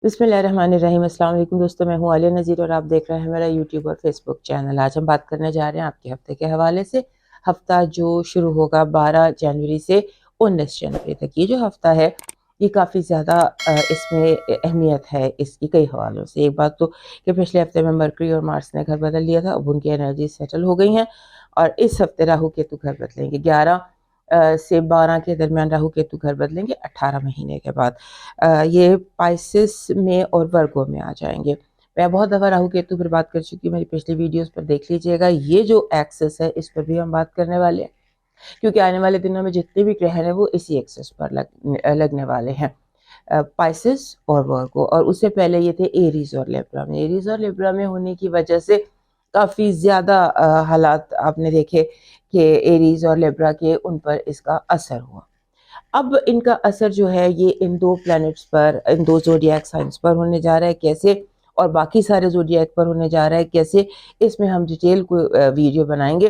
بسم اللہ الرحمن الرحیم۔ السلام علیکم دوستوں، میں ہوں عالیہ نذیر اور آپ دیکھ رہے ہیں میرا یوٹیوب اور فیس بک چینل۔ آج ہم بات کرنے جا رہے ہیں آپ کے ہفتے کے حوالے سے۔ ہفتہ جو شروع ہوگا 12 جنوری سے 19 جنوری تک، یہ جو ہفتہ ہے یہ کافی زیادہ اس میں اہمیت ہے اس کی کئی حوالوں سے۔ ایک بات تو کہ پچھلے ہفتے میں مرکری اور مارس نے گھر بدل لیا تھا، اب ان کی انرجی سیٹل ہو گئی ہیں، اور اس ہفتے راہو کیتو گھر بدلیں گے 11 سے 12 کے درمیان۔ راہو کیتو گھر بدلیں گے 18 مہینے کے بعد۔ یہ پائسس میں اور ورگو میں آ جائیں گے۔ میں بہت دفعہ راہو کیتو پر بات کر چکی ہوں، میری پچھلی ویڈیوز پر دیکھ لیجئے گا۔ یہ جو ایکسس ہے اس پر بھی ہم بات کرنے والے ہیں، کیونکہ آنے والے دنوں میں جتنے بھی گرہن ہیں وہ اسی ایکسس پر لگنے والے ہیں، پائسس اور ورگو۔ اور اس سے پہلے یہ تھے ایریز اور لیبرا میں۔ ایریز اور لیبرا میں ہونے کی وجہ سے کافی زیادہ حالات آپ نے دیکھے کہ ایریز اور لیبرا کے ان پر اس کا اثر ہوا۔ اب ان کا اثر جو ہے یہ ان دو پلانٹس پر، ان دو زوڈیاک سائنس پر ہونے جا رہا ہے کیسے، اور باقی سارے زوڈیاک پر ہونے جا رہا ہے کیسے، اس میں ہم ڈیٹیل کو ویڈیو بنائیں گے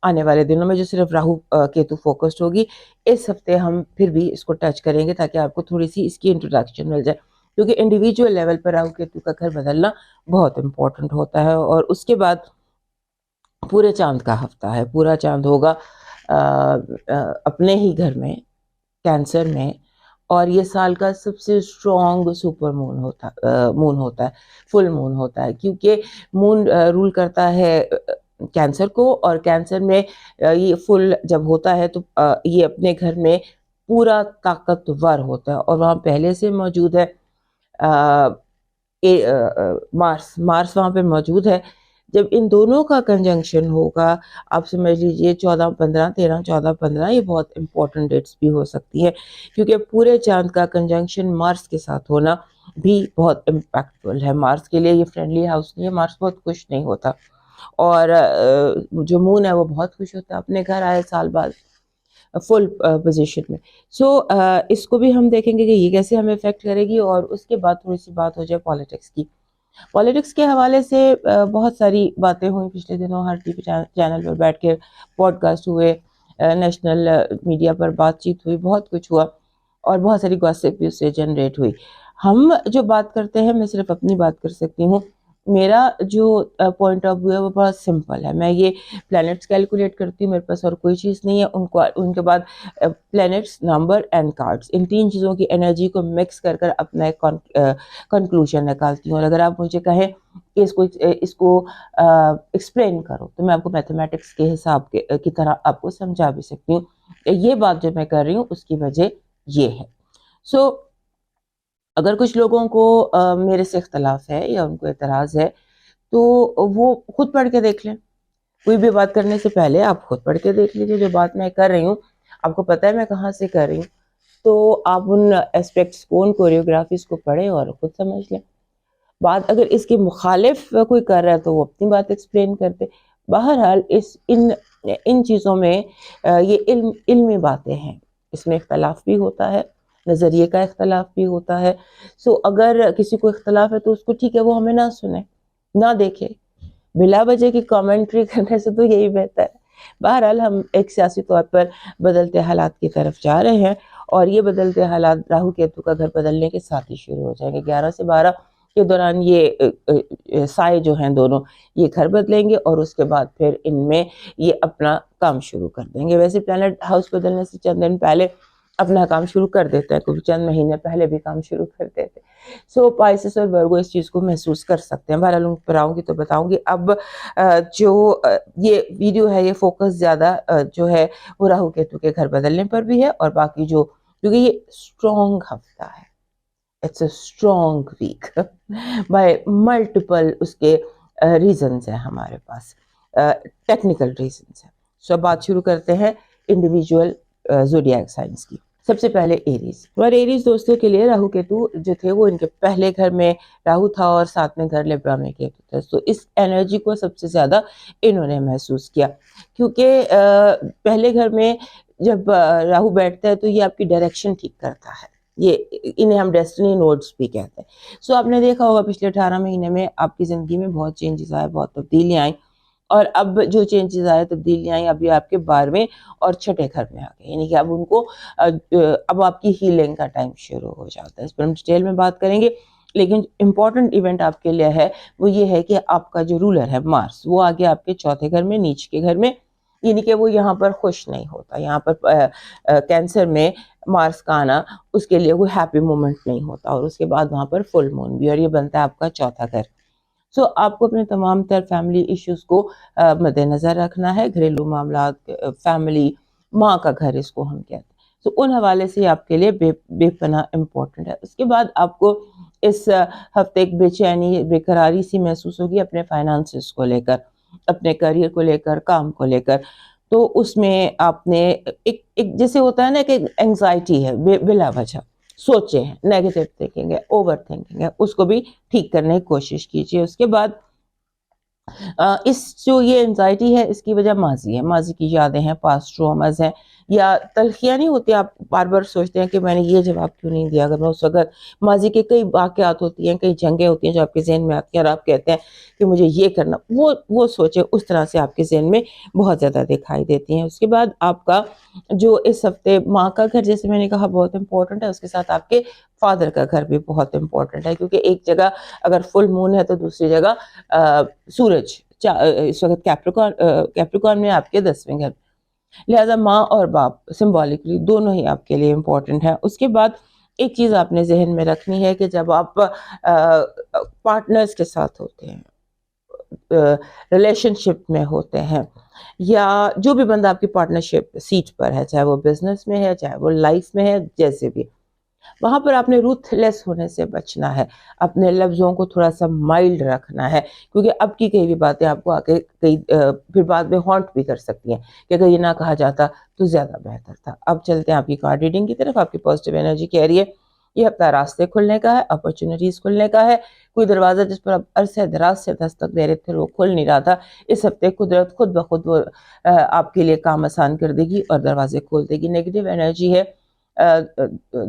آنے والے دنوں میں، جو صرف راہو کیتو فوکسڈ ہوگی۔ اس ہفتے ہم پھر بھی اس کو ٹچ کریں گے تاکہ آپ کو تھوڑی سی اس کی انٹروڈکشن مل جائے، کیونکہ انڈیویجول لیول پر راہو کیتو کا گھر بدلنا بہت امپورٹنٹ ہوتا ہے۔ اور اس کے بعد پورے چاند کا ہفتہ ہے، پورا چاند ہوگا اپنے ہی گھر میں، کینسر میں، اور یہ سال کا سب سے اسٹرانگ سپر مون ہوتا ہے، فل مون ہوتا ہے، کیونکہ مون رول کرتا ہے کینسر کو، اور کینسر میں یہ فل جب ہوتا ہے تو یہ اپنے گھر میں پورا طاقتور ہوتا ہے، اور وہاں پہلے سے موجود ہے مارس وہاں پہ موجود ہے۔ جب ان دونوں کا کنجنکشن ہوگا، آپ سمجھ لیجئے 14-15، 13-14-15، یہ بہت امپورٹنٹ ڈیٹس بھی ہو سکتی ہے، کیونکہ پورے چاند کا کنجنکشن مارس کے ساتھ ہونا بھی بہت امپیکٹفل ہے۔ مارس کے لیے یہ فرینڈلی ہاؤس نہیں ہے، مارس بہت خوش نہیں ہوتا، اور جو مون ہے وہ بہت خوش ہوتا ہے اپنے گھر آئے سال بعد فل پوزیشن میں۔ سو اس کو بھی ہم دیکھیں گے کہ یہ کیسے ہمیں افیکٹ کرے گی، اور اس کے بعد تھوڑی سی بات ہو جائے پالیٹکس کی۔ پالیٹکس کے حوالے سے بہت ساری باتیں ہوئیں پچھلے دنوں، ہر ٹی وی چینل پر بیٹھ کے پوڈ کاسٹ ہوئے، نیشنل میڈیا پر بات چیت ہوئی، بہت کچھ ہوا، اور بہت ساری گوسپ بھی اس سے جنریٹ ہوئی۔ ہم جو بات کرتے ہیں، میں صرف اپنی بات کر سکتی ہوں، میرا جو پوائنٹ آف ویو ہے وہ بہت سمپل ہے۔ میں یہ پلانٹس کیلکولیٹ کرتی ہوں، میرے پاس اور کوئی چیز نہیں ہے۔ ان کے بعد پلانٹس، نمبر اینڈ کارڈز، ان تین چیزوں کی انرجی کو مکس کر کر اپنا ایک کنکلوژن نکالتی ہوں۔ اور اگر آپ مجھے کہیں کہ اس کو ایکسپلین کرو، تو میں آپ کو میتھمیٹکس کے حساب کی طرح آپ کو سمجھا بھی سکتی ہوں کہ یہ بات جو میں کر رہی ہوں اس کی وجہ یہ ہے۔ سو اگر کچھ لوگوں کو میرے سے اختلاف ہے یا ان کو اعتراض ہے، تو وہ خود پڑھ کے دیکھ لیں۔ کوئی بھی بات کرنے سے پہلے آپ خود پڑھ کے دیکھ لیجیے، جو بات میں کر رہی ہوں آپ کو پتہ ہے میں کہاں سے کر رہی ہوں، تو آپ ان اسپیکٹس کو، ان کوریوگرافیز کو پڑھیں اور خود سمجھ لیں۔ بات اگر اس کے مخالف کوئی کر رہا ہے تو وہ اپنی بات ایکسپلین کرتے۔ بہرحال ان چیزوں میں یہ علمی باتیں ہیں، اس میں اختلاف بھی ہوتا ہے، نظریے کا اختلاف بھی ہوتا ہے۔ سو اگر کسی کو اختلاف ہے تو اس کو ٹھیک ہے، وہ ہمیں نہ سنے، نہ دیکھے، بلا وجہ کی کامنٹری کرنے سے تو یہی بہتر ہے۔ بہرحال ہم ایک سیاسی طور پر بدلتے حالات کی طرف جا رہے ہیں، اور یہ بدلتے حالات راہو کیتو کا گھر بدلنے کے ساتھ ہی شروع ہو جائیں گے۔ 11 سے 12 کے دوران یہ سائے جو ہیں دونوں، یہ گھر بدلیں گے، اور اس کے بعد پھر ان میں یہ اپنا کام شروع کر دیں گے۔ ویسے پلانٹ ہاؤس بدلنے سے چند دن پہلے اپنا کام شروع کر دیتا ہے، کوئی چند مہینے پہلے بھی کام شروع کر دیتے۔ سو پائسس اور ورگو اس چیز کو محسوس کر سکتے ہیں۔ بہرحال ان پر آؤں گی تو بتاؤں گی۔ اب جو یہ ویڈیو ہے، یہ فوکس زیادہ جو ہے وہ راہو کیتو کے گھر بدلنے پر بھی ہے، اور باقی جو، کیونکہ یہ اسٹرانگ ہفتہ ہے، it's a strong week by multiple, اس کے ریزنز ہیں ہمارے پاس، ٹیکنیکل ریزنز ہیں۔ سو بات شروع کرتے ہیں انڈیویجول زوڈیاک سائنس کی۔ سب سے پہلے ایریز، اور ایریز دوستوں کے لیے راہو کیتو جو تھے وہ ان کے پہلے گھر میں راہو تھا، اور ساتھ میں گھر لیبرا میں کیتو تھا۔ تو اس انرجی کو سب سے زیادہ انہوں نے محسوس کیا، کیونکہ پہلے گھر میں جب راہو بیٹھتا ہے تو یہ آپ کی ڈائریکشن ٹھیک کرتا ہے، انہیں ہم ڈیسٹنی نوڈز بھی کہتے ہیں۔ سو آپ نے دیکھا ہوگا پچھلے 18 مہینے میں آپ کی زندگی میں بہت چینجز آئے، بہت تبدیلیاں آئیں، اور اب جو چینجز آئے، تبدیلیاں آئیں، ابھی آپ کے 12ویں اور 6ٹھے گھر میں آ گئے، یعنی کہ اب ان کو اب آپ کی ہیلنگ کا ٹائم شروع ہو جاتا ہے۔ اس پر ہم ڈیٹیل میں بات کریں گے۔ لیکن امپورٹنٹ ایونٹ آپ کے لیے ہے وہ یہ ہے کہ آپ کا جو رولر ہے مارس وہ آگے آپ کے چوتھے گھر میں، نیچ کے گھر میں، یعنی کہ وہ یہاں پر خوش نہیں ہوتا. یہاں پر کینسر میں مارس کا آنا اس کے لیے کوئی ہیپی مومنٹ نہیں ہوتا، اور اس کے بعد وہاں پر فل مون بھی، اور یہ بنتا ہے آپ کا چوتھا گھر. سو آپ کو اپنے تمام تر فیملی ایشوز کو مد نظر رکھنا ہے، گھریلو معاملات، فیملی، ماں کا گھر اس کو ہم کہتے ہیں. سو ان حوالے سے آپ کے لیے بے پناہ امپورٹنٹ ہے. اس کے بعد آپ کو اس ہفتے ایک بے چینی، بے قراری سی محسوس ہوگی اپنے فائنانسز کو لے کر، اپنے کریئر کو لے کر، کام کو لے کر. تو اس میں آپ نے ایک جیسے ہوتا ہے نا کہ انگزائٹی ہے بلا وجہ، سوچے ہیں، نیگیٹو تھنکنگ ہے، اوور تھنکنگ ہے، اس کو بھی ٹھیک کرنے کی کوشش کیجیے. اس کے بعد اس جو یہ انزائٹی ہے اس کی وجہ ماضی ہے، ماضی کی یادیں ہیں، پاسٹ ٹروماز ہیں، یا تلخیاں نہیں ہوتی. آپ بار بار سوچتے ہیں کہ میں نے یہ جواب کیوں نہیں دیا. اگر میں اس وقت ماضی کے کئی واقعات ہوتی ہیں، کئی جنگیں ہوتی ہیں جو آپ کے ذہن میں آتی ہیں اور آپ کہتے ہیں کہ مجھے یہ کرنا، وہ سوچیں اس طرح سے آپ کے ذہن میں بہت زیادہ دکھائی دیتی ہیں. اس کے بعد آپ کا جو اس ہفتے ماں کا گھر جیسے میں نے کہا بہت امپورٹنٹ ہے، اس کے ساتھ آپ کے فادر کا گھر بھی بہت امپورٹنٹ ہے، کیونکہ ایک جگہ اگر فل مون ہے تو دوسری جگہ سورج اس وقت کیپریکارن میں آپ کے 10ویں گھر. لہذا ماں اور باپ سمبولکلی دونوں ہی آپ کے لیے امپورٹنٹ ہیں. اس کے بعد ایک چیز آپ نے ذہن میں رکھنی ہے کہ جب آپ پارٹنرز کے ساتھ ہوتے ہیں، ریلیشن شپ میں ہوتے ہیں، یا جو بھی بندہ آپ کی پارٹنرشپ سیٹ پر ہے، چاہے وہ بزنس میں ہے، چاہے وہ لائف میں ہے، جیسے بھی، وہاں پر آپ نے روتھ لیس ہونے سے بچنا ہے. اپنے لفظوں کو تھوڑا سا مائلڈ رکھنا ہے، کیونکہ اب کی کئی بھی باتیں آپ کو آگے پھر بعد میں ہانٹ بھی کر سکتی ہیں کہ اگر یہ نہ کہا جاتا تو زیادہ بہتر تھا. اب چلتے ہیں آپ کی کارڈ ریڈنگ کی طرف. آپ کی پازیٹیو انرجی کہہ رہی ہے یہ ہفتہ راستے کھلنے کا ہے، اپرچونیٹیز کھلنے کا ہے. کوئی دروازہ جس پر آپ عرصے دراز سے دستک دے رہے تھے وہ کھل نہیں رہا تھا، اس ہفتے قدرت خود بخود وہ آپ کے لیے کام آسان کر دے گی اور دروازے کھول دے گی. نیگیٹو انرجی ہے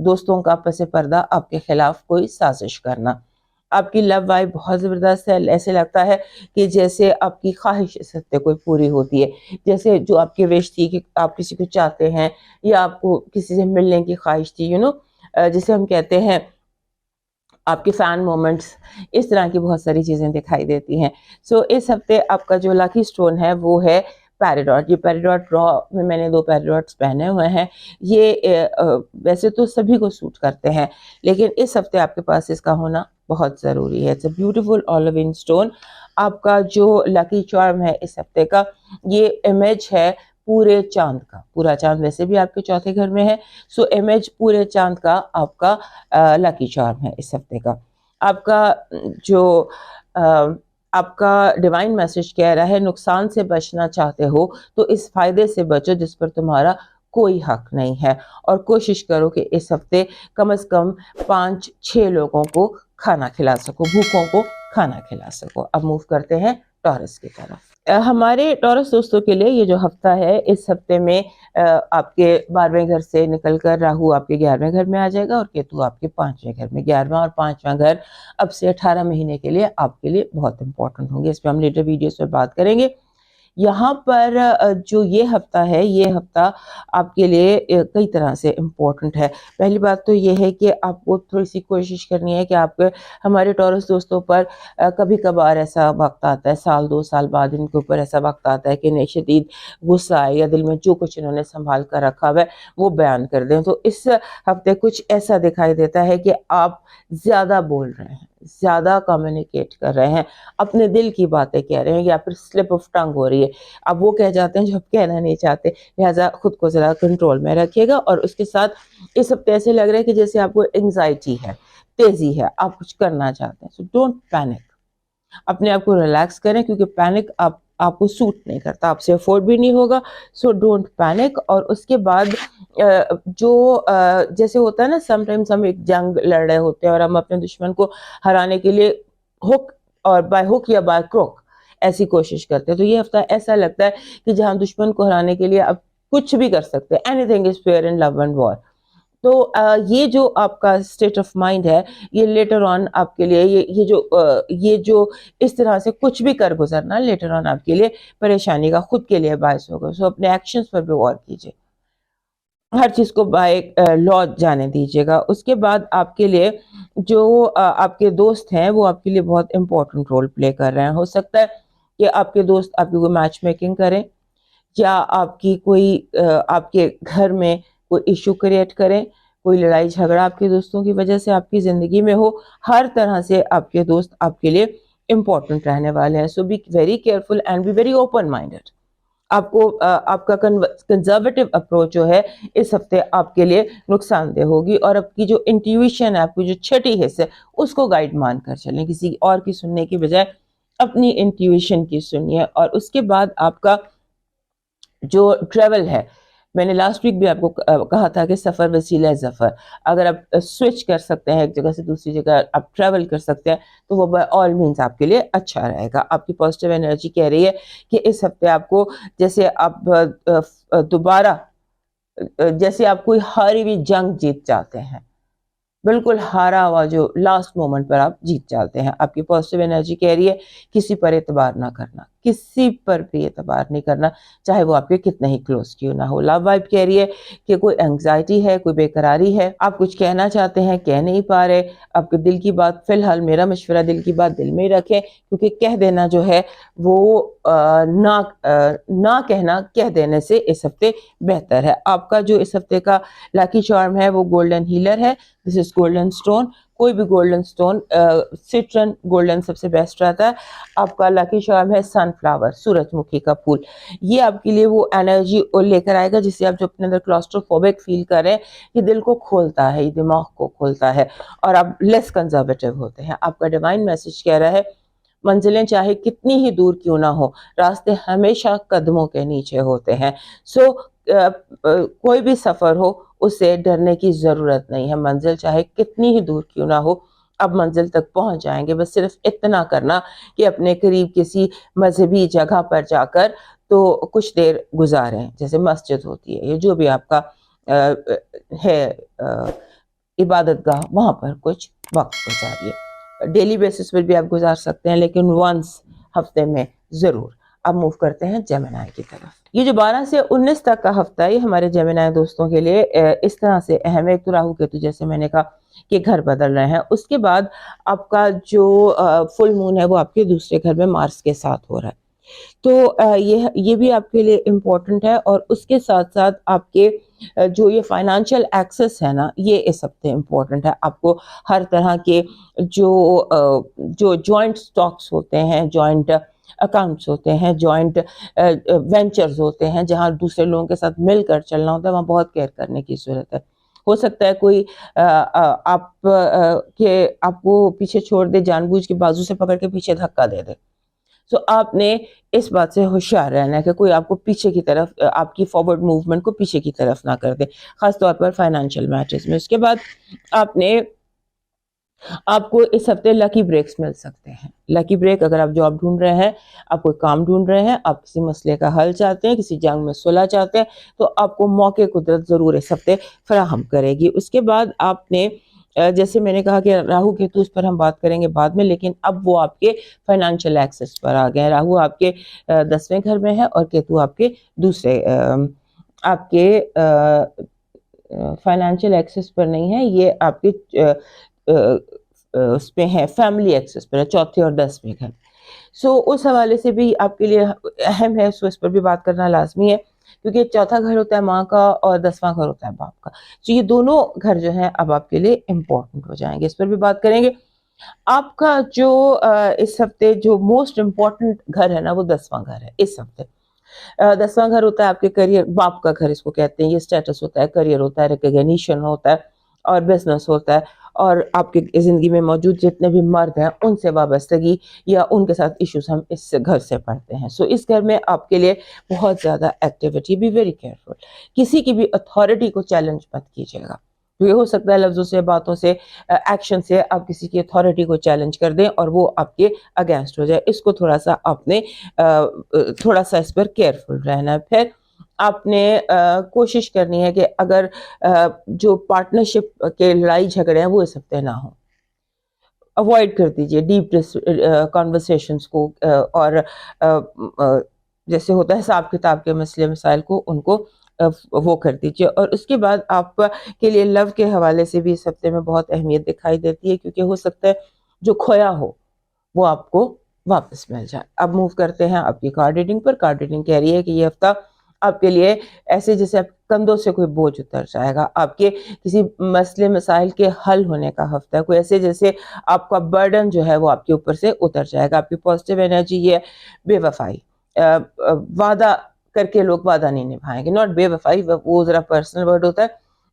دوستوں کا پس پردہ آپ کے خلاف کوئی سازش کرنا. آپ کی لو وائب بہت زبردست ہے، ایسے لگتا ہے کہ جیسے آپ کی خواہش اس ہفتے کوئی پوری ہوتی ہے، جیسے جو آپ کی وش تھی کہ آپ کسی کو چاہتے ہیں یا آپ کو کسی سے ملنے کی خواہش تھی، جسے ہم کہتے ہیں آپ کے فین مومنٹس، اس طرح کی بہت ساری چیزیں دکھائی دیتی ہیں. سو اس ہفتے آپ کا جو لکی سٹون ہے وہ ہے پیراڈاٹ. یہ پیراڈاٹ را میں نے 2 پیراڈاٹس پہنے ہوئے ہیں. یہ ویسے تو سبھی کو سوٹ کرتے ہیں، لیکن اس ہفتے آپ کے پاس اس کا ہونا بہت ضروری ہے. It's a beautiful olivine stone. آپ کا جو لکی چارم ہے اس ہفتے کا، یہ امیج ہے پورے چاند کا. پورا چاند ویسے بھی آپ کے چوتھے گھر میں ہے، سو امیج پورے چاند کا آپ کا لکی چارم ہے اس ہفتے کا. آپ کا جو آپ کا ڈیوائن میسج کہہ رہا ہے نقصان سے بچنا چاہتے ہو تو اس فائدے سے بچو جس پر تمہارا کوئی حق نہیں ہے، اور کوشش کرو کہ اس ہفتے کم از کم 5-6 لوگوں کو کھانا کھلا سکو، بھوکوں کو کھانا کھلا سکو. اب موو کرتے ہیں ٹورس کی طرف. ہمارے ٹورس دوستوں کے لیے یہ جو ہفتہ ہے، اس ہفتے میں آپ کے 12ویں گھر سے نکل کر راہو آپ کے 11ویں گھر میں آ جائے گا اور کیتو آپ کے 5ویں گھر میں. 11واں اور 5واں گھر اب سے 18 مہینے کے لیے آپ کے لیے بہت امپورٹنٹ ہوں گے. اس پہ ہم لیٹر ویڈیوز پہ بات کریں گے. یہاں پر جو یہ ہفتہ ہے، یہ ہفتہ آپ کے لیے کئی طرح سے امپورٹنٹ ہے. پہلی بات تو یہ ہے کہ آپ کو تھوڑی سی کوشش کرنی ہے کہ آپ ہمارے ٹورس دوستوں پر کبھی کبھار ایسا وقت آتا ہے، 1-2 سال بعد ان کے اوپر ایسا وقت آتا ہے کہ انہیں شدید غصہ آئے یا دل میں جو کچھ انہوں نے سنبھال کر رکھا ہوا ہے وہ بیان کر دیں. تو اس ہفتے کچھ ایسا دکھائی دیتا ہے کہ آپ زیادہ بول رہے ہیں، زیادہ کمیونیکیٹ کر رہے ہیں، اپنے دل کی باتیں کہہ رہے ہیں، یا پھر سلپ آف ٹنگ ہو رہی ہے. اب وہ کہہ جاتے ہیں جو آپ کہنا نہیں چاہتے، لہٰذا خود کو ذرا کنٹرول میں رکھیے گا. اور اس کے ساتھ اس ہفتے ایسے لگ رہا ہے کہ جیسے آپ کو انگزائٹی ہے، تیزی ہے، آپ کچھ کرنا چاہتے ہیں. سو ڈونٹ پینک، اپنے آپ کو ریلیکس کریں، کیونکہ پینک آپ کو سوٹ نہیں کرتا، آپ سے افورڈ بھی نہیں ہوگا. So don't panic. اور اس کے بعد جو جیسے ہوتا ہے نا، سم ٹائمز ہم ایک جنگ لڑ رہے ہوتے ہیں اور ہم اپنے دشمن کو ہرانے کے لیے ہک اور بائی ہک یا بائی کروک ایسی کوشش کرتے ہیں. تو یہ ہفتہ ایسا لگتا ہے کہ جہاں دشمن کو ہرانے کے لیے آپ کچھ بھی کر سکتے ہیں. Anything is fair in love and war. تو یہ جو آپ کا اسٹیٹ آف مائنڈ ہے، یہ لیٹر آن آپ کے لیے یہ جو اس طرح سے کچھ بھی کر گزرنا لیٹر آن آپ کے لیے پریشانی کا خود کے لیے باعث ہوگا. سو اپنے ایکشنز پر بھی غور کیجیے. ہر چیز کو بائی لا جانے دیجیے گا. اس کے بعد آپ کے لیے جو آپ کے دوست ہیں وہ آپ کے لیے بہت امپورٹنٹ رول پلے کر رہے ہیں. ہو سکتا ہے کہ آپ کے دوست آپ کی کوئی میچ میکنگ کریں, یا آپ کی کوئی آپ کے گھر میں کوئی ایشو کریٹ کریں, کوئی لڑائی جھگڑا آپ کے دوستوں کی وجہ سے آپ کی زندگی میں ہو. ہر طرح سے آپ کے دوست آپ کے لیے امپورٹنٹ رہنے والے ہیں. So be very careful and be very open minded. آپ کو آپ کا کنزرویٹو اپروچ جو ہے اس ہفتے آپ کے لیے نقصان دہ ہوگی, اور آپ کی جو انٹیویشن ہے, آپ کی جو چھٹی حص ہے, اس کو گائیڈ مان کر چلیں. کسی اور کی سننے کی بجائے اپنی انٹیویشن کی سنیے. اور اس کے بعد آپ کا جو ٹریول ہے, میں نے لاسٹ ویک بھی آپ کو کہا تھا کہ سفر وسیلہ ظفر. اگر آپ سوئچ کر سکتے ہیں ایک جگہ سے دوسری جگہ, آپ ٹریول کر سکتے ہیں, تو وہ بائی آل مینس آپ کے لیے اچھا رہے گا. آپ کی پازیٹیو انرجی کہہ رہی ہے کہ اس ہفتے آپ کو جیسے آپ دوبارہ جیسے آپ کوئی ہاری ہوئی جنگ جیت جاتے ہیں, بالکل ہارا ہوا جو لاسٹ مومنٹ پر آپ جیت جاتے ہیں. آپ کی پازیٹیو انرجی کہہ رہی ہے کسی پر اعتبار نہ کرنا, کسی پر بھی اعتبار نہیں کرنا, چاہے وہ آپ کے کتنے ہی کلوز کیوں نہ ہو. لو وائب کہہ رہی ہے کہ کوئی اینگزائٹی ہے, کوئی بے قراری ہے, آپ کچھ کہنا چاہتے ہیں کہہ نہیں پا رہے. آپ کے دل کی بات, فی الحال میرا مشورہ دل کی بات دل میں ہی رکھیں, کیونکہ کہہ دینا جو ہے وہ نہ کہنا کہہ دینے سے اس ہفتے بہتر ہے. آپ کا جو اس ہفتے کا لاکی چارم ہے وہ گولڈن ہیلر ہے. دس از گولڈن اسٹون. کوئی بھی گولڈن اسٹون, سٹرن گولڈن سب سے بیسٹ رہتا ہے. آپ کا لاکی چارم ہے سن فلاور, سورج مکھی کا پھول. یہ آپ کے لیے وہ انرجی لے کر آئے گا جس سے آپ جو اپنے اندر کلاسٹروفوبک فیل کر رہے ہیں, یہ دل کو کھولتا ہے, یہ دماغ کو کھولتا ہے, اور آپ لیس کنزرویٹو ہوتے ہیں. آپ کا ڈیوائن میسج کہہ رہا ہے منزلیں چاہے کتنی ہی دور کیوں نہ ہو, راستے ہمیشہ قدموں کے نیچے ہوتے ہیں. سو کوئی بھی سفر ہو اسے ڈرنے کی ضرورت نہیں ہے. منزل چاہے کتنی ہی دور کیوں نہ ہو, اب منزل تک پہنچ جائیں گے. بس صرف اتنا کرنا کہ اپنے قریب کسی مذہبی جگہ پر جا کر تو کچھ دیر گزاریں, جیسے مسجد ہوتی ہے, یہ جو بھی آپ کا ہے عبادت گاہ, وہاں پر کچھ وقت گزاریے. ڈیلی بیسس پر بھی آپ گزار سکتے ہیں, لیکن ونس ہفتے میں ضرور. اب موو کرتے ہیں جیمنائی کی طرف. یہ جو 12 سے 19 تک کا ہفتہ ہے, یہ ہمارے جیمنائی دوستوں کے لیے اس طرح سے اہم ہے. ایک تو راہو کیتو جیسے میں نے کہا کہ گھر بدل رہے ہیں. اس کے بعد آپ کا جو فل مون ہے وہ آپ کے دوسرے گھر میں مارس کے ساتھ ہو رہا ہے, تو یہ بھی آپ کے لیے امپورٹنٹ ہے. اور اس کے ساتھ ساتھ آپ کے جو یہ فائنانشیل ایکسس ہے نا, یہ اس ہفتے امپورٹنٹ ہے. آپ کو ہر طرح کے جو جوائنٹ سٹاکس ہوتے ہیں, جوائنٹ اکاؤنٹس ہوتے ہیں, جوائنٹ وینچرز ہوتے ہیں, جہاں دوسرے لوگوں کے ساتھ مل کر چلنا ہوتا ہے, وہاں بہت کیئر کرنے کی ضرورت ہے. ہو سکتا ہے کوئی آپ کو پیچھے چھوڑ دے, جان بوجھ کے بازو سے پکڑ کے پیچھے دھکا دے دے. سو آپ نے اس بات سے ہوشیار رہنا ہے کہ کوئی آپ کو پیچھے کی طرف, آپ کی فارورڈ موومنٹ کو پیچھے کی طرف نہ کر دے, خاص طور پر فائنینشیل میٹرز میں. اس کے بعد آپ کو اس ہفتے لکی بریکس مل سکتے ہیں. لکی بریک, اگر آپ جاب ڈھونڈ رہے ہیں, آپ کوئی کام ڈھونڈ رہے ہیں, آپ کسی مسئلے کا حل چاہتے ہیں, کسی جنگ میں صلح چاہتے ہیں, تو آپ کو موقع قدرت ضرور اس ہفتے فراہم کرے گی. اس کے بعد آپ نے جیسے میں نے کہا کہ راہو کیتو اس پر ہم بات کریں گے بعد میں, لیکن اب وہ آپ کے فائنینشیل ایکسس پر آ گئے. راہو آپ کے 10ویں گھر میں ہے, اور کیتو آپ کے دوسرے آپ کے فائنینشیل ایکسس پر نہیں ہے, یہ آپ کے اس پہ ہے فیملی ایکسس پر ہے, چوتھے اور 10ویں گھر. سو اس حوالے سے بھی آپ کے لیے اہم ہے, سو اس پر بھی بات کرنا لازمی ہے, کیونکہ چوتھا گھر ہوتا ہے ماں کا اور 10واں گھر ہوتا ہے باپ کا. تو یہ دونوں گھر جو ہیں اب آپ کے لیے امپورٹنٹ ہو جائیں گے, اس پر بھی بات کریں گے. آپ کا جو اس ہفتے جو موسٹ امپورٹنٹ گھر ہے نا, وہ 10واں گھر ہے اس ہفتے. 10واں گھر ہوتا ہے آپ کے کریئر, باپ کا گھر اس کو کہتے ہیں. یہ اسٹیٹس ہوتا ہے, کریئر ہوتا ہے, ریکگنیشن ہوتا ہے, اور بزنس ہوتا ہے, اور آپ کی زندگی میں موجود جتنے بھی مرد ہیں ان سے وابستگی یا ان کے ساتھ ایشوز ہم اس گھر سے پڑھتے ہیں. سو اس گھر میں آپ کے لیے بہت زیادہ ایکٹیویٹی. بی ویری کیئرفل, کسی کی بھی اتھارٹی کو چیلنج مت کیجیے گا. یہ ہو سکتا ہے لفظوں سے, باتوں سے, ایکشن سے آپ کسی کی اتھارٹی کو چیلنج کر دیں اور وہ آپ کے اگینسٹ ہو جائے. اس کو تھوڑا سا آپ نے تھوڑا سا اس پر کیئرفل رہنا ہے. پھر آپ نے کوشش کرنی ہے کہ اگر جو پارٹنرشپ کے لڑائی جھگڑے ہیں وہ اس ہفتے نہ ہوں. اوائڈ کر دیجئے ڈیپ کانورسیشنز کو, اور جیسے ہوتا ہے حساب کتاب کے مسئلے مسائل کو, ان کو وہ کر دیجیے. اور اس کے بعد آپ کے لیے لو کے حوالے سے بھی اس ہفتے میں بہت اہمیت دکھائی دیتی ہے, کیونکہ ہو سکتا ہے جو کھویا ہو وہ آپ کو واپس مل جائے. اب موو کرتے ہیں آپ کی کارڈ ریڈنگ پر. کارڈ ریڈنگ کہہ رہی ہے کہ یہ ہفتہ آپ کے لیے ایسے جیسے آپ کندھوں سے کوئی بوجھ اتر جائے گا, آپ کے کسی مسئلے مسائل کے حل ہونے کا ہفتہ ہے, کوئی ایسے جیسے آپ کا برڈن جو ہے وہ آپ کے اوپر سے اتر جائے گا. آپ کی پازیٹیو انرجی یہ بے وفائی, وعدہ کر کے لوگ وعدہ نہیں نبھائیں گے, ناٹ بے وفائی, وہ ذرا پرسنل ورڈ ہوتا ہے,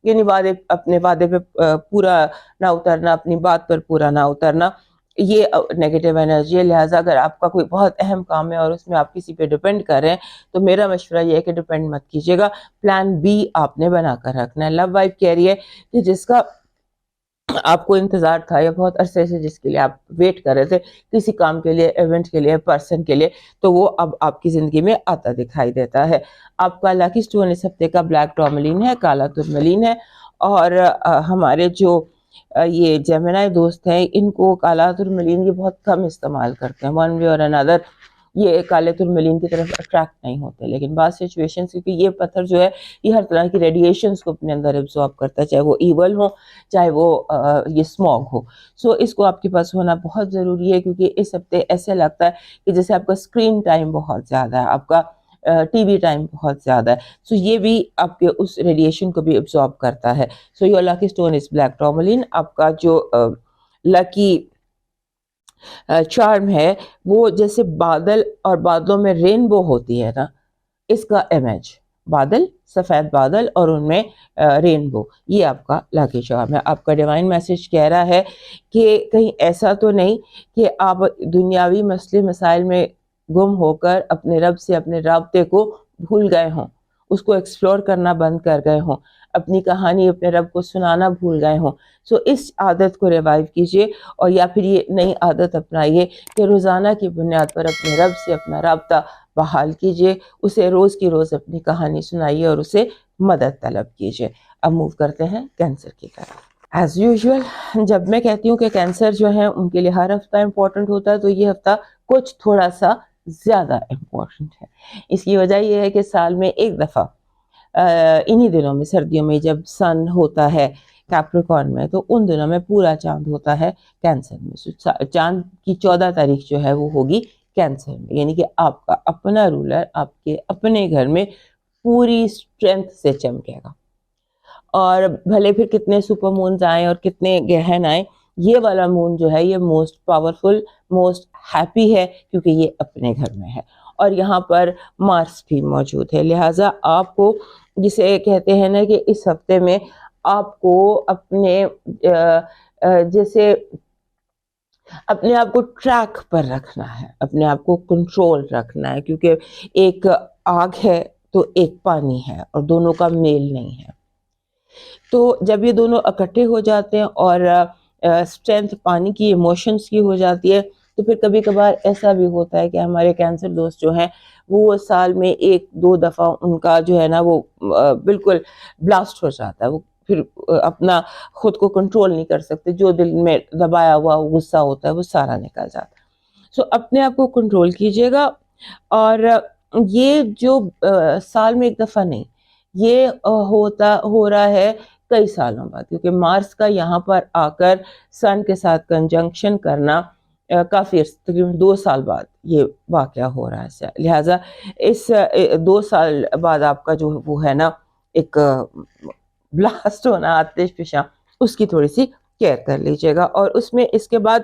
یعنی وعدے اپنے وعدے پہ پورا نہ اترنا, اپنی بات پر پورا نہ اترنا, یہ نیگیٹو انرجی ہے. لہٰذا اگر آپ کا کوئی بہت اہم کام ہے اور اس میں آپ کسی پہ ڈپینڈ کر رہے ہیں تو میرا مشورہ یہ ہے کہ ڈپینڈ مت کیجیے گا, پلان بی آپ نے بنا کر رکھنا ہے. لو وائف کہہ رہی ہے کہ جس کا آپ کو انتظار تھا یا بہت عرصے سے جس کے لیے آپ ویٹ کر رہے تھے, کسی کام کے لیے, ایونٹ کے لیے, پرسن کے لیے, تو وہ اب آپ کی زندگی میں آتا دکھائی دیتا ہے. آپ کا لاکی سٹون اس ہفتے کا بلیک ٹورملین ہے, کالا ترملین ہے. اور ہمارے جو یہ جیمنائی دوست ہیں ان کو کالا ترملین یہ بہت کم استعمال کرتے ہیں, ون وے اور انادر یہ کالے ترملین کی طرف اٹریکٹ نہیں ہوتے. لیکن بعض سچویشن, کیونکہ یہ پتھر جو ہے یہ ہر طرح کی ریڈیشنز کو اپنے اندر ایبزارب کرتا ہے, چاہے وہ ایول ہو چاہے وہ یہ اسموگ ہو. سو اس کو آپ کے پاس ہونا بہت ضروری ہے, کیونکہ اس ہفتے ایسے لگتا ہے کہ جیسے آپ کا اسکرین ٹائم بہت زیادہ ہے, آپ کا ٹی وی ٹائم بہت زیادہ ہے. سو یہ بھی آپ کے اس ریڈیشن کو بھی ایبزارب کرتا ہے. So your lucky stone is black tourmaline. آپ کا جو لکی چارم ہے وہ جیسے بادل اور بادلوں میں رینبو ہوتی ہے نا, اس کا امیج, بادل, سفید بادل اور ان میں رینبو, یہ آپ کا لاکی چارم ہے. آپ کا ڈیوائن میسج کہہ رہا ہے کہ کہیں ایسا تو نہیں کہ آپ دنیاوی مسئلے مسائل میں گم ہو کر اپنے رب سے اپنے رابطے کو بھول گئے ہوں, اس کو ایکسپلور کرنا بند کر گئے ہوں, اپنی کہانی اپنے رب کو سنانا بھول گئے ہوں. سو اس عادت کو ریوائیو کیجئے, اور یا پھر یہ نئی عادت اپنائیے کہ روزانہ کی بنیاد پر اپنے رب سے اپنا رابطہ بحال کیجئے, اسے روز کی روز اپنی کہانی سنائیے اور اسے مدد طلب کیجئے. اب موو کرتے ہیں کینسر کی طرف. ایز یوزول جب میں کہتی ہوں کہ کینسر جو ہے ان کے لیے ہر ہفتہ امپورٹنٹ ہوتا ہے, تو یہ ہفتہ کچھ تھوڑا سا زیادہ امپورٹنٹ ہے. اس کی وجہ یہ ہے کہ سال میں ایک دفعہ انہی دنوں میں, سردیوں میں جب سن ہوتا ہے کیپریکارن میں, تو ان دنوں میں پورا چاند ہوتا ہے کینسر میں. چاند کی 14 تاریخ جو ہے وہ ہوگی کینسر میں, یعنی کہ آپ کا اپنا رولر آپ کے اپنے گھر میں پوری اسٹرینتھ سے چمکے گا. اور بھلے پھر کتنے سپر مونز آئیں اور کتنے گرہن آئیں, یہ والا مون جو ہے یہ موسٹ پاورفل, موسٹ ہیپی ہے, کیونکہ یہ اپنے گھر میں ہے اور یہاں پر مارس بھی موجود ہے. لہٰذا آپ کو, جسے کہتے ہیں نا کہ اس ہفتے میں آپ کو اپنے جیسے اپنے آپ کو ٹریک پر رکھنا ہے, اپنے آپ کو کنٹرول رکھنا ہے, کیونکہ ایک آگ ہے تو ایک پانی ہے اور دونوں کا میل نہیں ہے. تو جب یہ دونوں اکٹھے ہو جاتے ہیں اور اسٹرینتھ پانی کی, ایموشنز کی ہو جاتی ہے, تو پھر کبھی کبھار ایسا بھی ہوتا ہے کہ ہمارے کینسر دوست جو ہیں وہ سال میں 1-2 دفعہ ان کا جو ہے نا وہ بالکل بلاسٹ ہو جاتا ہے, وہ پھر اپنا خود کو کنٹرول نہیں کر سکتے, جو دل میں دبایا ہوا غصہ ہوتا ہے وہ سارا نکل جاتا ہے. سو اپنے آپ کو کنٹرول کیجیے گا. اور یہ جو سال میں ایک دفعہ نہیں, یہ ہو رہا ہے کئی سالوں بعد, کیونکہ مارس کا یہاں پر آ کر سن کے ساتھ کنجنکشن کرنا کافی تقریباً 2 سال بعد یہ واقعہ ہو رہا ہے. لہٰذا اس 2 سال بعد آپ کا جو وہ ہے نا ایک بلاسٹ ہونا, آتش فشاں, اس کی تھوڑی سی کیئر کر لیجیے گا. اور اس میں اس کے بعد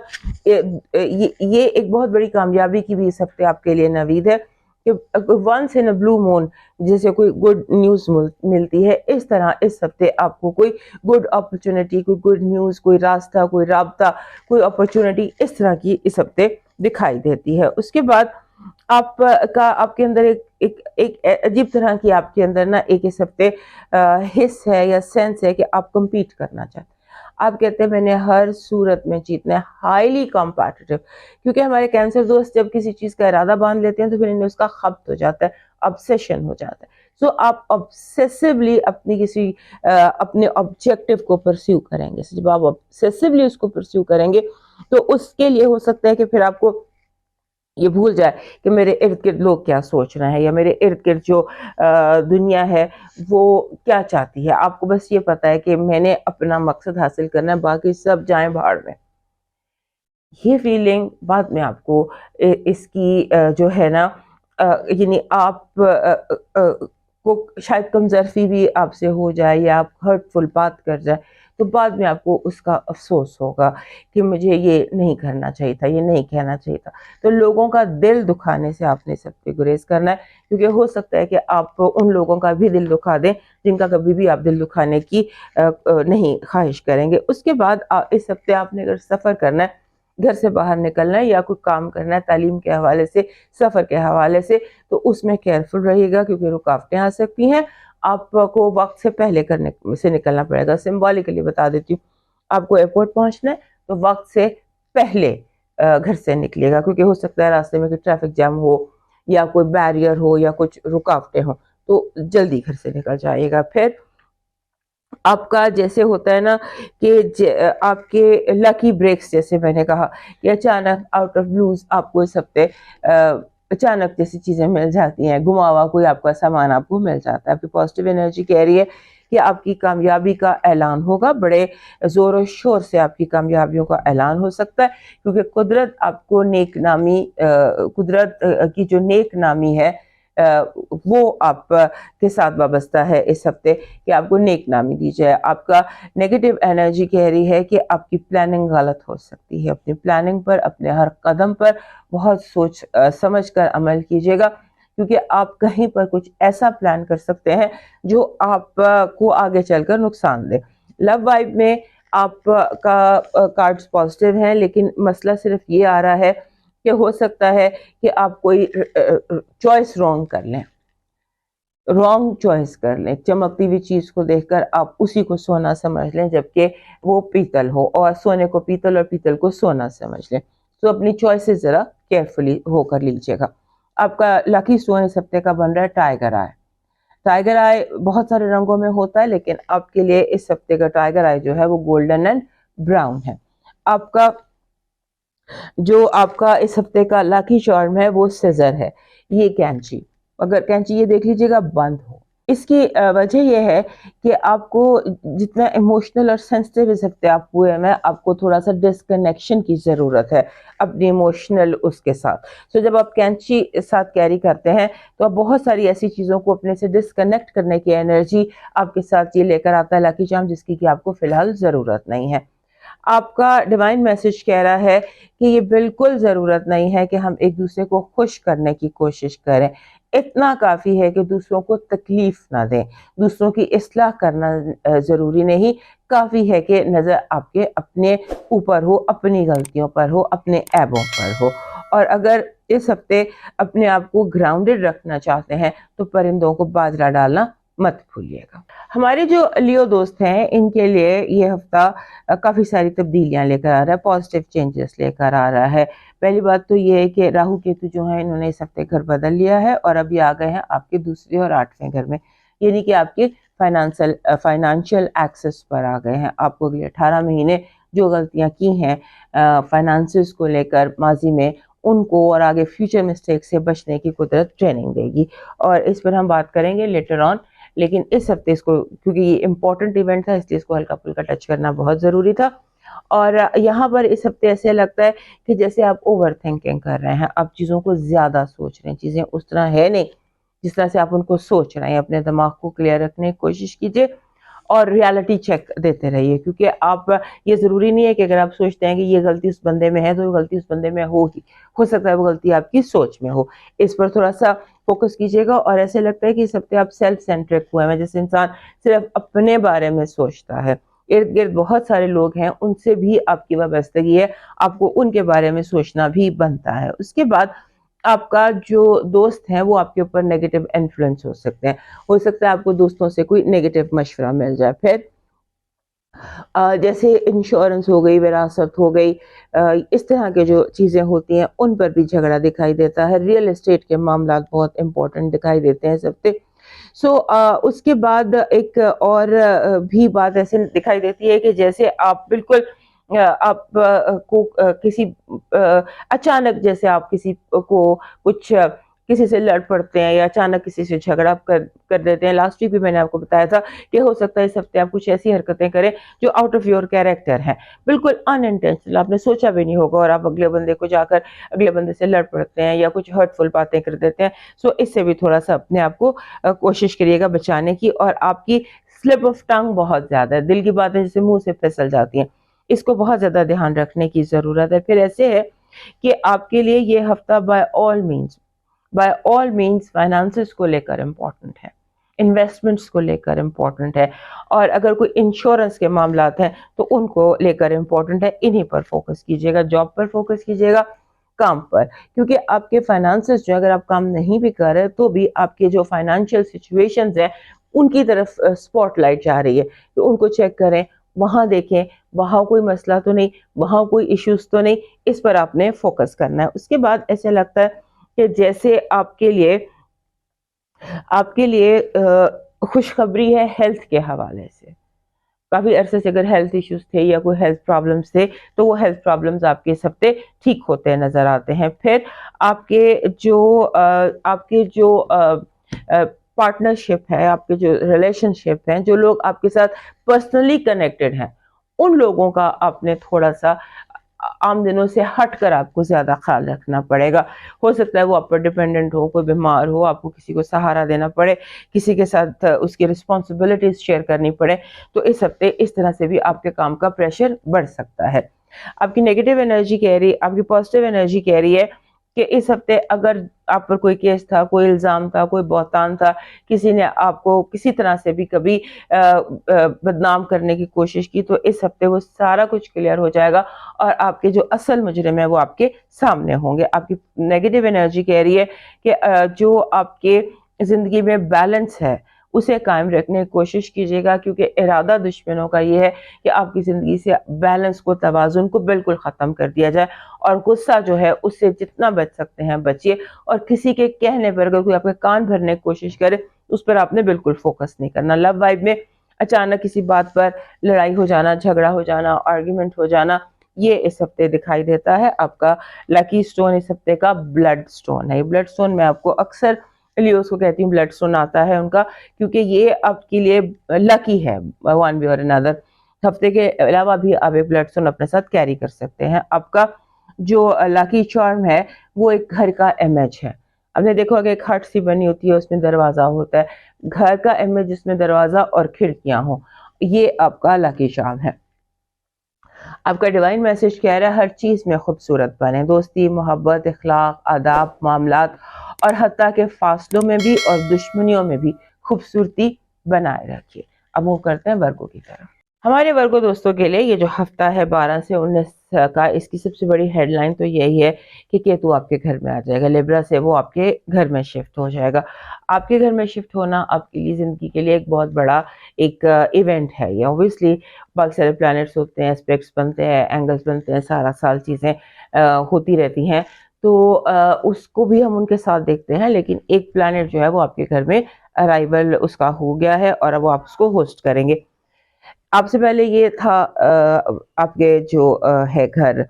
یہ ایک بہت بڑی کامیابی کی بھی اس ہفتے آپ کے لیے نوید ہے کہ ونس ان اے بلو مون جیسے کوئی گڈ نیوز ملتی ہے, اس طرح اس ہفتے آپ کو کوئی گڈ اپرچونٹی, کوئی گڈ نیوز, کوئی راستہ, کوئی رابطہ, کوئی اپرچونٹی اس طرح کی اس ہفتے دکھائی دیتی ہے. اس کے بعد آپ کے اندر ایک عجیب طرح کی آپ کے اندر نا ایک اس ہفتے حص ہے یا سینس ہے کہ آپ کمپیٹ کرنا چاہتے ہیں. آپ کہتے ہیں میں نے ہر صورت میں جیتنا ہے, ہائیلی کمپیٹیٹو, کیونکہ ہمارے کینسر دوست جب کسی چیز کا ارادہ باندھ لیتے ہیں تو پھر انہیں اس کا خبط ہو جاتا ہے, obsession ہو جاتا ہے. سو آپ obsessively اپنے آبجیکٹو کو پرسیو کریں گے. جب آپ obsessively اس کو پرسیو کریں گے تو اس کے لیے ہو سکتا ہے کہ پھر آپ کو یہ بھول جائے کہ میرے ارد گرد لوگ کیا سوچ رہے ہیں یا میرے ارد گرد جو دنیا ہے وہ کیا چاہتی ہے. آپ کو بس یہ پتا ہے کہ میں نے اپنا مقصد حاصل کرنا ہے، باقی سب جائیں بھاڑ میں. یہ فیلنگ بعد میں آپ کو اس کی جو ہے نا یعنی آپ کو شاید کمزرفی بھی آپ سے ہو جائے یا آپ ہرٹ فل بات کر جائے تو بعد میں آپ کو اس کا افسوس ہوگا کہ مجھے یہ نہیں کرنا چاہیے تھا، یہ نہیں کہنا چاہیے تھا. تو لوگوں کا دل دکھانے سے آپ نے سب سے گریز کرنا ہے، کیونکہ ہو سکتا ہے کہ آپ ان لوگوں کا بھی دل دکھا دیں جن کا کبھی بھی آپ دل دکھانے کی نہیں خواہش کریں گے. اس کے بعد اس ہفتے آپ نے اگر سفر کرنا ہے، گھر سے باہر نکلنا ہے یا کوئی کام کرنا ہے تعلیم کے حوالے سے، سفر کے حوالے سے، تو اس میں کیئرفل رہیے گا کیونکہ رکاوٹیں آ سکتی ہیں. آپ کو وقت سے پہلے کرنے سے نکلنا پڑے گا. سمبولیکلی بتا دیتی ہوں، آپ کو ایئرپورٹ پہنچنا ہے تو وقت سے پہلے گھر سے نکلیے گا، کیونکہ ہو سکتا ہے راستے میں کوئی ٹریفک جام ہو یا کوئی بیریئر ہو یا کچھ رکاوٹیں ہوں، تو جلدی گھر سے نکل جائیے گا. پھر آپ کا جیسے ہوتا ہے نا کہ آپ کے لکی بریکس، جیسے میں نے کہا کہ اچانک آؤٹ آف بلوز آپ کو اس ہفتے اچانک جیسی چیزیں مل جاتی ہیں، گما ہوا کوئی آپ کا سامان آپ کو مل جاتا ہے. آپ کی پازیٹیو انرجی کہہ رہی ہے کہ آپ کی کامیابی کا اعلان ہوگا، بڑے زور و شور سے آپ کی کامیابیوں کا اعلان ہو سکتا ہے، کیونکہ قدرت آپ کو نیک نامی قدرت کی جو نیک نامی ہے وہ آپ کے ساتھ وابستہ ہے اس ہفتے کہ آپ کو نیک نامی دی جائے. آپ کا نیگیٹو انرجی کہہ رہی ہے کہ آپ کی پلاننگ غلط ہو سکتی ہے. اپنی پلاننگ پر، اپنے ہر قدم پر بہت سوچ سمجھ کر عمل کیجیے گا، کیونکہ آپ کہیں پر کچھ ایسا پلان کر سکتے ہیں جو آپ کو آگے چل کر نقصان دے. لو وائب میں آپ کا کارڈز پازیٹیو ہیں، لیکن مسئلہ صرف یہ آ رہا ہے کہ ہو سکتا ہے کہ آپ کوئی چوائس رانگ کر لیں، رانگ چوائس کر لیں. چمکتی ہوئی چیز کو دیکھ کر آپ اسی کو سونا سمجھ لیں جبکہ وہ پیتل ہو، اور سونے کو پیتل اور پیتل کو سونا سمجھ لیں. تو اپنی چوائسز ذرا کیئرفلی ہو کر لیجیے گا. آپ کا لکی سٹون اس ہفتے کا بن رہا ہے ٹائیگر آئے. ٹائیگر آئے بہت سارے رنگوں میں ہوتا ہے، لیکن آپ کے لیے اس ہفتے کا ٹائیگر آئے جو ہے وہ گولڈن اینڈ براؤن ہے. آپ کا اس ہفتے کا لاکی چارم ہے وہ سیزر ہے. یہ کینچی، اگر کینچی یہ دیکھ لیجیے گا بند ہو. اس کی وجہ یہ ہے کہ آپ کو جتنا ایموشنل اور سینسٹیو اس ہفتے آپ ہوئے ہیں، آپ کو تھوڑا سا ڈسکنیکشن کی ضرورت ہے اپنی ایموشنل اس کے ساتھ. سو جب آپ کینچی ساتھ کیری کرتے ہیں تو آپ بہت ساری ایسی چیزوں کو اپنے سے ڈسکنیکٹ کرنے کی انرجی آپ کے ساتھ یہ لے کر آتا ہے لاکی چارم، جس کی کہ آپ کو فی الحال ضرورت نہیں ہے. آپ کا ڈیوائن میسج کہہ رہا ہے کہ یہ بالکل ضرورت نہیں ہے کہ ہم ایک دوسرے کو خوش کرنے کی کوشش کریں. اتنا کافی ہے کہ دوسروں کو تکلیف نہ دیں. دوسروں کی اصلاح کرنا ضروری نہیں، کافی ہے کہ نظر آپ کے اپنے اوپر ہو، اپنی غلطیوں پر ہو، اپنے عیبوں پر ہو. اور اگر اس ہفتے اپنے آپ کو گراؤنڈڈ رکھنا چاہتے ہیں تو پرندوں کو باجرہ ڈالنا مت بھولیے گا. ہمارے جو لیو دوست ہیں ان کے لیے یہ ہفتہ کافی ساری تبدیلیاں لے کر آ رہا ہے، پازیٹیو چینجز لے کر آ رہا ہے. پہلی بات تو یہ ہے کہ راہو کیتو جو ہیں انہوں نے اس ہفتے گھر بدل لیا ہے اور ابھی آ گئے ہیں آپ کے دوسرے اور 8ویں گھر میں، یعنی کہ آپ کے فائنانشل ایکسس پر آ گئے ہیں. آپ کو اگلے 18 مہینے جو غلطیاں کی ہیں فائنانسز کو لے کر ماضی میں، ان کو اور آگے فیوچر مسٹیک سے بچنے کی قدرت ٹریننگ دے گی، اور اس پر ہم بات کریں گے لیٹر آن. لیکن اس ہفتے اس کو، کیونکہ یہ امپورٹنٹ ایونٹ تھا، اس لیے اس کو ہلکا پھلکا ٹچ کرنا بہت ضروری تھا. اور یہاں پر اس ہفتے ایسے لگتا ہے کہ جیسے آپ اوور تھنکنگ کر رہے ہیں، آپ چیزوں کو زیادہ سوچ رہے ہیں. چیزیں اس طرح ہے نہیں جس طرح سے آپ ان کو سوچ رہے ہیں. اپنے دماغ کو کلیئر رکھنے کی کوشش کیجیے اور ریالٹی چیک دیتے رہیے، کیونکہ آپ، یہ ضروری نہیں ہے کہ اگر آپ سوچتے ہیں کہ یہ غلطی اس بندے میں ہے تو وہ غلطی اس بندے میں ہوگی، ہو سکتا ہے وہ غلطی آپ کی سوچ میں ہو. اس پر تھوڑا سا فوکس کیجیے گا. اور ایسے لگتا ہے کہ اس ہفتے آپ سیلف سینٹرک ہوئے ہیں، جیسے انسان صرف اپنے بارے میں سوچتا ہے. ارد گرد بہت سارے لوگ ہیں، ان سے بھی آپ کی وابستگی ہے، آپ کو ان کے بارے میں سوچنا بھی بنتا ہے. اس کے بعد آپ کا جو دوست ہے وہ آپ کے اوپر نیگیٹو انفلوئنس ہو سکتے ہیں. ہو سکتا ہے آپ کو دوستوں سے کوئی نیگیٹو مشورہ مل جائے. پھر جیسے انشورنس ہو گئی، وراثت ہو گئی، اس طرح کے جو چیزیں ہوتی ہیں ان پر بھی جھگڑا دکھائی دیتا ہے. ریئل اسٹیٹ کے معاملات بہت امپورٹنٹ دکھائی دیتے ہیں اس ہفتے. اس کے بعد ایک اور بھی بات ایسے دکھائی دیتی ہے کہ جیسے آپ بالکل آپ کو کسی اچانک جیسے آپ کسی کو کچھ کسی سے لڑ پڑتے ہیں یا اچانک کسی سے جھگڑا کر دیتے ہیں. لاسٹ ویک بھی میں نے آپ کو بتایا تھا کہ ہو سکتا ہے اس ہفتے آپ کچھ ایسی حرکتیں کریں جو آؤٹ آف یور کیریکٹر ہیں, بالکل ان انٹینشنل, آپ نے سوچا بھی نہیں ہوگا, اور آپ اگلے بندے کو جا کر اگلے بندے سے لڑ پڑتے ہیں یا کچھ ہرٹفل باتیں کر دیتے ہیں. سو اس سے بھی تھوڑا سا اپنے آپ کو کوشش کریے گا بچانے کی. اور آپ کی سلپ آف ٹنگ بہت زیادہ ہے, دل کی باتیں جیسے منہ سے پھسل جاتی ہیں, اس کو بہت زیادہ دھیان رکھنے کی ضرورت ہے. پھر ایسے ہے کہ آپ کے لیے یہ ہفتہ بائی آل مینز فائنانسز کو لے کر امپورٹنٹ ہے, انویسٹمنٹس کو لے کر امپورٹنٹ ہے, اور اگر کوئی انشورنس کے معاملات ہیں تو ان کو لے کر امپورٹنٹ ہے. انہی پر فوکس کیجیے گا, جاب پر فوکس کیجیے گا, کام پر, کیونکہ آپ کے فائنانسز جو اگر آپ کام نہیں بھی کر رہے تو بھی آپ کے جو فائنانشیل سچویشنز ہیں ان کی طرف سپاٹ لائٹ جا رہی ہے, تو ان کو چیک کریں, وہاں دیکھیں وہاں کوئی مسئلہ تو نہیں, وہاں کوئی ایشوز تو نہیں, اس پر آپ نے فوکس کرنا ہے. اس کے بعد ایسے لگتا ہے کہ جیسے آپ کے لیے خوشخبری ہے ہیلتھ کے حوالے سے. کافی عرصے سے اگر ہیلتھ ایشوز تھے یا کوئی ہیلتھ پرابلمس تھے تو وہ ہیلتھ پرابلمس آپ کے اس ہفتے ٹھیک ہوتے نظر آتے ہیں. پھر آپ کے جو پارٹنرشپ ہے, آپ کے جو ریلیشن شپ ہیں, جو لوگ آپ کے ساتھ پرسنلی کنیکٹڈ ہیں, ان لوگوں کا آپ نے تھوڑا سا عام دنوں سے ہٹ کر آپ کو زیادہ خیال رکھنا پڑے گا. ہو سکتا ہے وہ آپ پر ڈیپینڈنٹ ہو, کوئی بیمار ہو, آپ کو کسی کو سہارا دینا پڑے, کسی کے ساتھ اس کی رسپانسبلٹیز شیئر کرنی پڑے, تو اس ہفتے اس طرح سے بھی آپ کے کام کا پریشر بڑھ سکتا ہے. آپ کی نیگیٹو انرجی کہہ رہی ہے, آپ کی پازیٹیو انرجی کہہ رہی ہے کہ اس ہفتے اگر آپ پر کوئی کیس تھا, کوئی الزام تھا, کوئی بہتان تھا, کسی نے آپ کو کسی طرح سے بھی کبھی بدنام کرنے کی کوشش کی, تو اس ہفتے وہ سارا کچھ کلیئر ہو جائے گا اور آپ کے جو اصل مجرم ہے وہ آپ کے سامنے ہوں گے. آپ کی نیگیٹو انرجی کہہ رہی ہے کہ جو آپ کے زندگی میں بیلنس ہے اسے قائم رکھنے کی کوشش کیجیے گا, کیونکہ ارادہ دشمنوں کا یہ ہے کہ آپ کی زندگی سے بیلنس کو, توازن کو بالکل ختم کر دیا جائے, اور غصہ جو ہے اس سے جتنا بچ سکتے ہیں بچیے, اور کسی کے کہنے پر اگر کوئی آپ کے کان بھرنے کی کوشش کرے اس پر آپ نے بالکل فوکس نہیں کرنا. لو وائب میں اچانک کسی بات پر لڑائی ہو جانا, جھگڑا ہو جانا, آرگیومنٹ ہو جانا, یہ اس ہفتے دکھائی دیتا ہے. آپ کا لکی سٹون اس ہفتے کا بلڈ سٹون ہے. بلڈ سٹون میں آپ کو اکثر لیوز کو کہتی ہوں بلڈ سٹون آتا ہے ان کا, کیونکہ یہ آپ کے لیے لکی ہے ون وے اور انادر. ہفتے کے علاوہ بھی آپ ایک بلڈ سٹون اپنے ساتھ کیری کر سکتے ہیں. آپ کا جو لکی چارم ہے وہ ایک گھر کا امیج ہے. آپ نے دیکھو کہ ایک ہٹ سی بنی ہوتی ہے, اس میں دروازہ ہوتا ہے, گھر کا امیج جس میں دروازہ اور کھڑکیاں ہوں, یہ آپ کا لکی چارم ہے. آپ کا ڈیوائن میسج کہہ رہا ہے ہر چیز میں خوبصورت بنے, دوستی, محبت, اخلاق, آداب, معاملات, اور حتیٰ کہ فاصلوں میں بھی اور دشمنیوں میں بھی خوبصورتی بنائے رکھیے. اب وہ کرتے ہیں ورگو کی طرف. ہمارے ورگو دوستوں کے لیے یہ جو ہفتہ ہے 12 سے 19 کا, اس کی سب سے بڑی ہیڈ لائن تو یہی ہے کہ کیتو آپ کے گھر میں آ جائے گا. لیبرا سے وہ آپ کے گھر میں شفٹ ہو جائے گا. آپ کے گھر میں شفٹ ہونا آپ کی زندگی کے لیے ایک بہت بڑا ایک ایونٹ ہے. یہ اوبویسلی باقی سارے پلانٹس ہوتے ہیں, اسپیکٹس بنتے ہیں, اینگلس بنتے ہیں, سارا سال چیزیں ہوتی رہتی ہیں, تو اس کو بھی ہم ان کے ساتھ دیکھتے ہیں. لیکن ایک پلانٹ جو ہے وہ آپ کے گھر میں ارائیول اس کا ہو گیا ہے, اور اب وہ آپ اس کو ہوسٹ کریں گے. آپ سے پہلے یہ تھا آپ کے جو ہے گھر,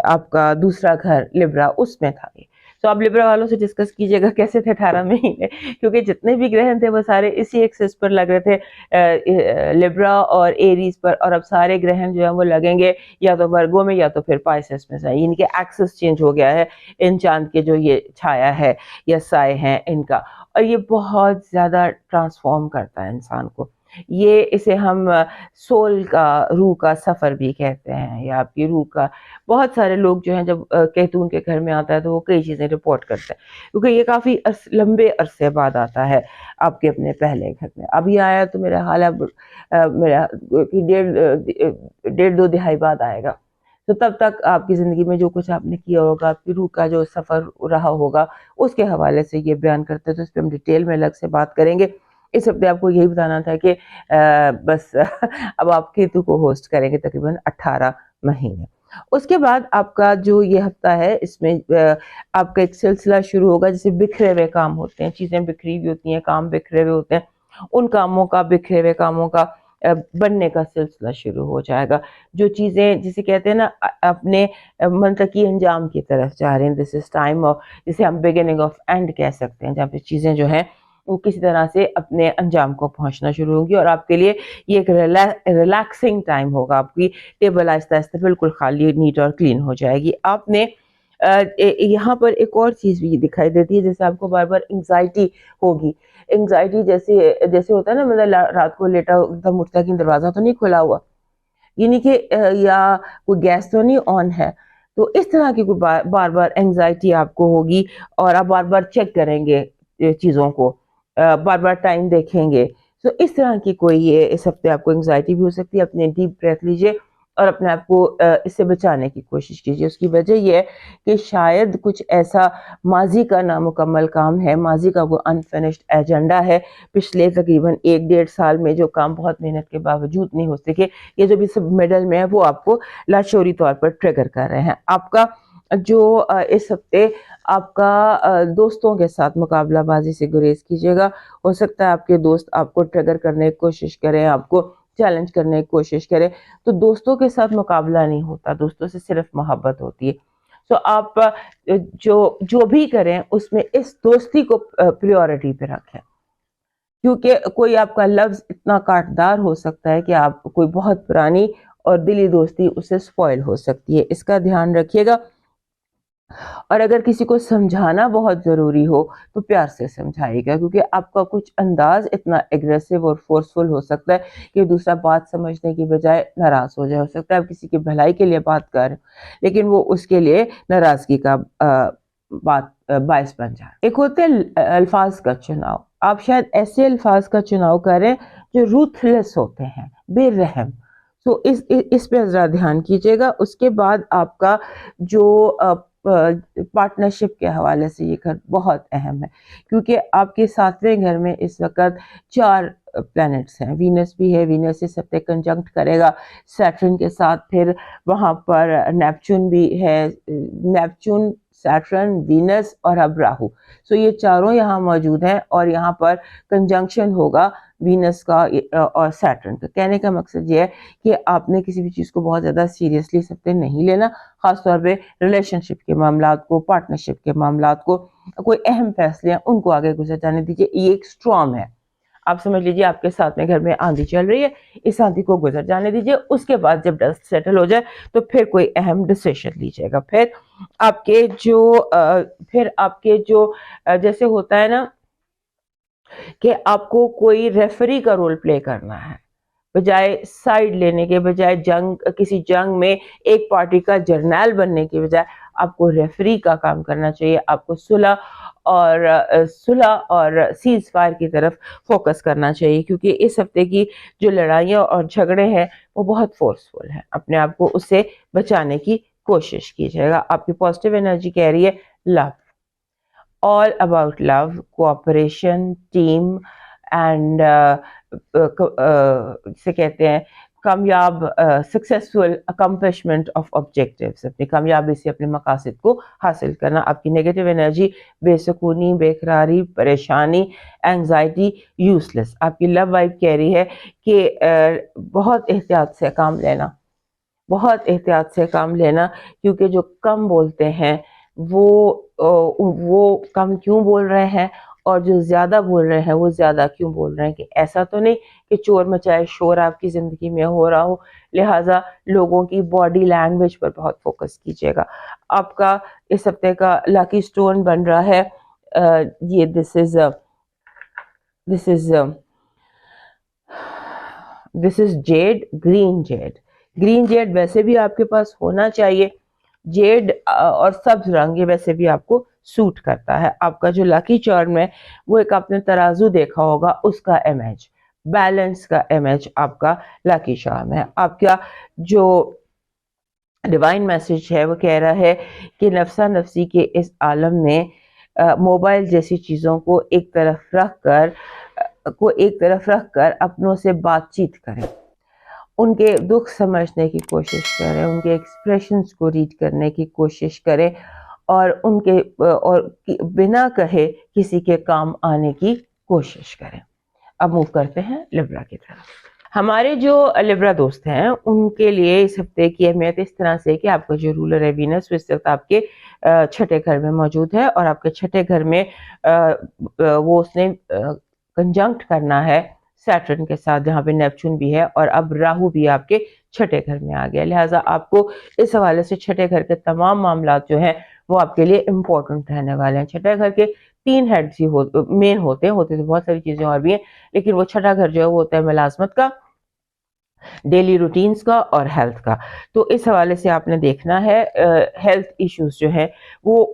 آپ کا دوسرا گھر لبرا, اس میں تھا یہ. تو آپ لبرا والوں سے ڈسکس کیجئے گا کیسے تھے 18 مہینے, کیونکہ جتنے بھی گرہن تھے وہ سارے اسی ایکسس پر لگ رہے تھے, لبرا اور ایریز پر, اور اب سارے گرہن جو ہیں وہ لگیں گے یا تو ورگو میں یا تو پھر پائسس میں. ان کے ایکسس چینج ہو گیا ہے, ان چاند کے جو یہ چھایا ہے یا سائے ہیں ان کا, اور یہ بہت زیادہ ٹرانسفارم کرتا ہے انسان کو. یہ اسے ہم سول کا, روح کا سفر بھی کہتے ہیں, یا آپ کی روح کا. بہت سارے لوگ جو ہیں جب کیتو ان کے گھر میں آتا ہے تو وہ کئی چیزیں رپورٹ کرتے ہیں, کیونکہ یہ کافی لمبے عرصے بعد آتا ہے آپ کے اپنے پہلے گھر میں. ابھی آیا تو میرا حال اب میرا 1.5-2 دہائی بعد آئے گا. تو تب تک آپ کی زندگی میں جو کچھ آپ نے کیا ہوگا, آپ کی روح کا جو سفر رہا ہوگا, اس کے حوالے سے یہ بیان کرتے ہیں. تو اس پہ ہم ڈیٹیل میں الگ سے بات کریں گے. اس ہفتے آپ کو یہی بتانا تھا کہ بس اب آپ کیتو کو ہوسٹ کریں گے تقریباً 18 مہینے. اس کے بعد آپ کا جو یہ ہفتہ ہے اس میں آپ کا ایک سلسلہ شروع ہوگا. جیسے بکھرے ہوئے کام ہوتے ہیں, چیزیں بکھری ہوئی ہوتی ہیں, کام بکھرے ہوئے ہوتے ہیں, ان کاموں کا, بکھرے ہوئے کاموں کا بننے کا سلسلہ شروع ہو جائے گا. جو چیزیں جسے کہتے ہیں نا اپنے منطقی انجام کی طرف جا رہے ہیں, دس از ٹائم آف, جسے ہم بگننگ آف اینڈ کہہ سکتے ہیں, جہاں پہ چیزیں جو ہیں وہ کسی طرح سے اپنے انجام کو پہنچنا شروع ہوگی, اور آپ کے لیے یہ ایک ریلیکسنگ ٹائم ہوگا. آپ کی ٹیبل آہستہ آہستہ بالکل خالی, نیٹ اور کلین ہو جائے گی. آپ نے یہاں پر ایک اور چیز بھی دکھائی دیتی ہے, جیسے آپ کو بار بار انگزائٹی ہوگی. انگزائٹی جیسے ہوتا ہے نا, مطلب رات کو لیٹا ایک دم اٹھتا کہ دروازہ تو نہیں کھلا ہوا, یعنی کہ یا کوئی گیس تو نہیں آن ہے, تو اس طرح کی کوئی بار بار انگزائٹی آپ کو ہوگی, اور آپ بار بار چیک کریں گے چیزوں کو, بار بار ٹائم دیکھیں گے. تو اس طرح کی کوئی یہ اس ہفتے آپ کو انگزائٹی بھی ہو سکتی ہے. اپنے ڈیپ بریتھ لیجئے اور اپنے آپ کو اس سے بچانے کی کوشش کیجیے. اس کی وجہ یہ ہے کہ شاید کچھ ایسا ماضی کا نامکمل کام ہے, ماضی کا وہ انفینشڈ ایجنڈا ہے, پچھلے تقریباً 1-1.5 سال میں جو کام بہت محنت کے باوجود نہیں ہو سکے, یہ جو بھی سب مڈل میں ہے وہ آپ کو لاشعوری طور پر ٹریگر کر رہے ہیں. آپ کا جو اس ہفتے آپ کا دوستوں کے ساتھ مقابلہ بازی سے گریز کیجیے گا. ہو سکتا ہے آپ کے دوست آپ کو ٹریگر کرنے کی کوشش کریں, آپ کو چیلنج کرنے کی کوشش کریں, تو دوستوں کے ساتھ مقابلہ نہیں ہوتا, دوستوں سے صرف محبت ہوتی ہے. تو آپ جو بھی کریں اس میں اس دوستی کو پریورٹی پہ رکھیں, کیونکہ کوئی آپ کا لفظ اتنا کاٹدار ہو سکتا ہے کہ آپ کوئی بہت پرانی اور دلی دوستی اسے سپوائل ہو سکتی ہے. اس کا دھیان رکھیے گا. اور اگر کسی کو سمجھانا بہت ضروری ہو تو پیار سے سمجھائے گا, کیونکہ آپ کا کچھ انداز اتنا ایگریسو اور فورسفل ہو سکتا ہے کہ دوسرا بات سمجھنے کی بجائے ناراض ہو جائے. ہو سکتا ہے آپ کسی کی بھلائی کے لیے بات کر رہے ہیں لیکن وہ اس کے لیے ناراضگی کا باعث بن جائے. ایک ہوتے ہیں الفاظ کا چناؤ. آپ شاید ایسے الفاظ کا چناؤ کریں جو روتھلیس ہوتے ہیں, بے رحم. تو اس پہ ذرا دھیان کیجیے گا. اس کے بعد آپ کا جو پارٹنرشپ کے حوالے سے یہ گھر بہت اہم ہے, کیونکہ آپ کے 7ویں گھر میں اس وقت 4 پلینٹس ہیں. وینس بھی ہے, وینس اس ہفتے کنجنکٹ کرے گا سیٹرن کے ساتھ. پھر وہاں پر نیپچون بھی ہے, نیپچون, سیٹرن, وینس اور اب راہو. سو یہ چاروں یہاں موجود ہیں اور یہاں پر کنجنکشن ہوگا وینس کا اور سیٹرن کا. کہنے کا مقصد یہ ہے کہ آپ نے کسی بھی چیز کو بہت زیادہ سیریسلی اس ہفتے نہیں لینا, خاص طور پہ ریلیشن شپ کے معاملات کو, پارٹنرشپ کے معاملات کو, کوئی اہم فیصلے ہیں ان کو آگے گزر جانے دیجیے. یہ ایک اسٹرام ہے. آپ سمجھ لیجیے آپ کے 7ویں گھر میں آندھی چل رہی ہے, اس آندھی کو گزر جانے دیجیے. اس کے بعد جب ڈسٹ سیٹل ہو جائے تو پھر کوئی اہم ڈیسیشن لیجیے گا. پھر آپ کے جو جیسے ہوتا ہے نا کہ آپ کو کوئی ریفری کا رول پلے کرنا ہے, بجائے سائیڈ لینے کے, بجائے کسی جنگ میں ایک پارٹی کا جرنیل بننے کی بجائے آپ کو ریفری کا کام کرنا چاہیے. آپ کو صلح اور سیز فائر کی طرف فوکس کرنا چاہیے, کیونکہ اس ہفتے کی جو لڑائیاں اور جھگڑے ہیں وہ بہت فورسفل ہیں. اپنے آپ کو اس سے بچانے کی کوشش کیجیے گا. آپ کی پازیٹیو انرجی کہہ رہی ہے لو, all about love, cooperation, team and سے کہتے ہیں کامیاب, سکسیسفل اکمپلشمنٹ آف آبجیکٹیوز, اپنی کامیابی سے اپنے مقاصد کو حاصل کرنا. آپ کی نیگیٹو انرجی بے سکونی, بے قراری, پریشانی, اینگزائٹی, یوز لیس. آپ کی لو وائب کہہ رہی ہے کہ بہت احتیاط سے کام لینا, بہت احتیاط سے کام لینا, کیونکہ جو کم بولتے ہیں وہ کم کیوں بول رہے ہیں, اور جو زیادہ بول رہے ہیں وہ زیادہ کیوں بول رہے ہیں. کہ ایسا تو نہیں کہ چور مچائے شور آپ کی زندگی میں ہو رہا ہو. لہٰذا لوگوں کی باڈی لینگویج پر بہت فوکس کیجیے گا. آپ کا اس ہفتے کا لاکی سٹون بن رہا ہے یہ this is jade, green jade. Green jade ویسے بھی آپ کے پاس ہونا چاہیے. جیڈ اور سبز رنگ یہ ویسے بھی آپ کو سوٹ کرتا ہے. آپ کا جو لاکی چارم ہے وہ ایک آپ نے ترازو دیکھا ہوگا, اس کا امیج, بیلنس کا امیج آپ کا لاکی چارم ہے. آپ کا جو ڈیوائن میسج ہے وہ کہہ رہا ہے کہ نفسا نفسی کے اس عالم میں موبائل جیسی چیزوں کو ایک طرف رکھ کر اپنوں سے بات چیت کریں, ان کے دکھ سمجھنے کی کوشش کریں, ان کے ایکسپریشنز کو ریڈ کرنے کی کوشش کریں, اور بنا کہے کسی کے کام آنے کی کوشش کریں. اب موو کرتے ہیں لبرا کی طرف. ہمارے جو لبرا دوست ہیں ان کے لیے اس ہفتے کی اہمیت اس طرح سے کہ آپ کا جو رولر ہے وینس اس وقت آپ کے چھٹے گھر میں موجود ہے، اور آپ کے چھٹے گھر میں وہ اس نے کنجنکٹ کرنا ہے سیٹرن کے ساتھ، جہاں پہ نیپچون بھی ہے، اور اب راہو بھی آپ کے چھٹے گھر میں آ گیا. لہٰذا آپ کو اس حوالے سے چھٹے گھر کے تمام معاملات جو ہیں وہ آپ کے لیے امپورٹنٹ رہنے والے ہیں. چھٹے گھر کے 3 ہیڈز ہی مین ہوتے تو بہت ساری چیزیں اور بھی ہیں، لیکن وہ چھٹا گھر جو ہے وہ ہوتا ہے ملازمت کا، ڈیلی روٹینز کا اور ہیلتھ کا. تو اس حوالے سے آپ نے دیکھنا ہے ہیلتھ ایشوز جو ہیں وہ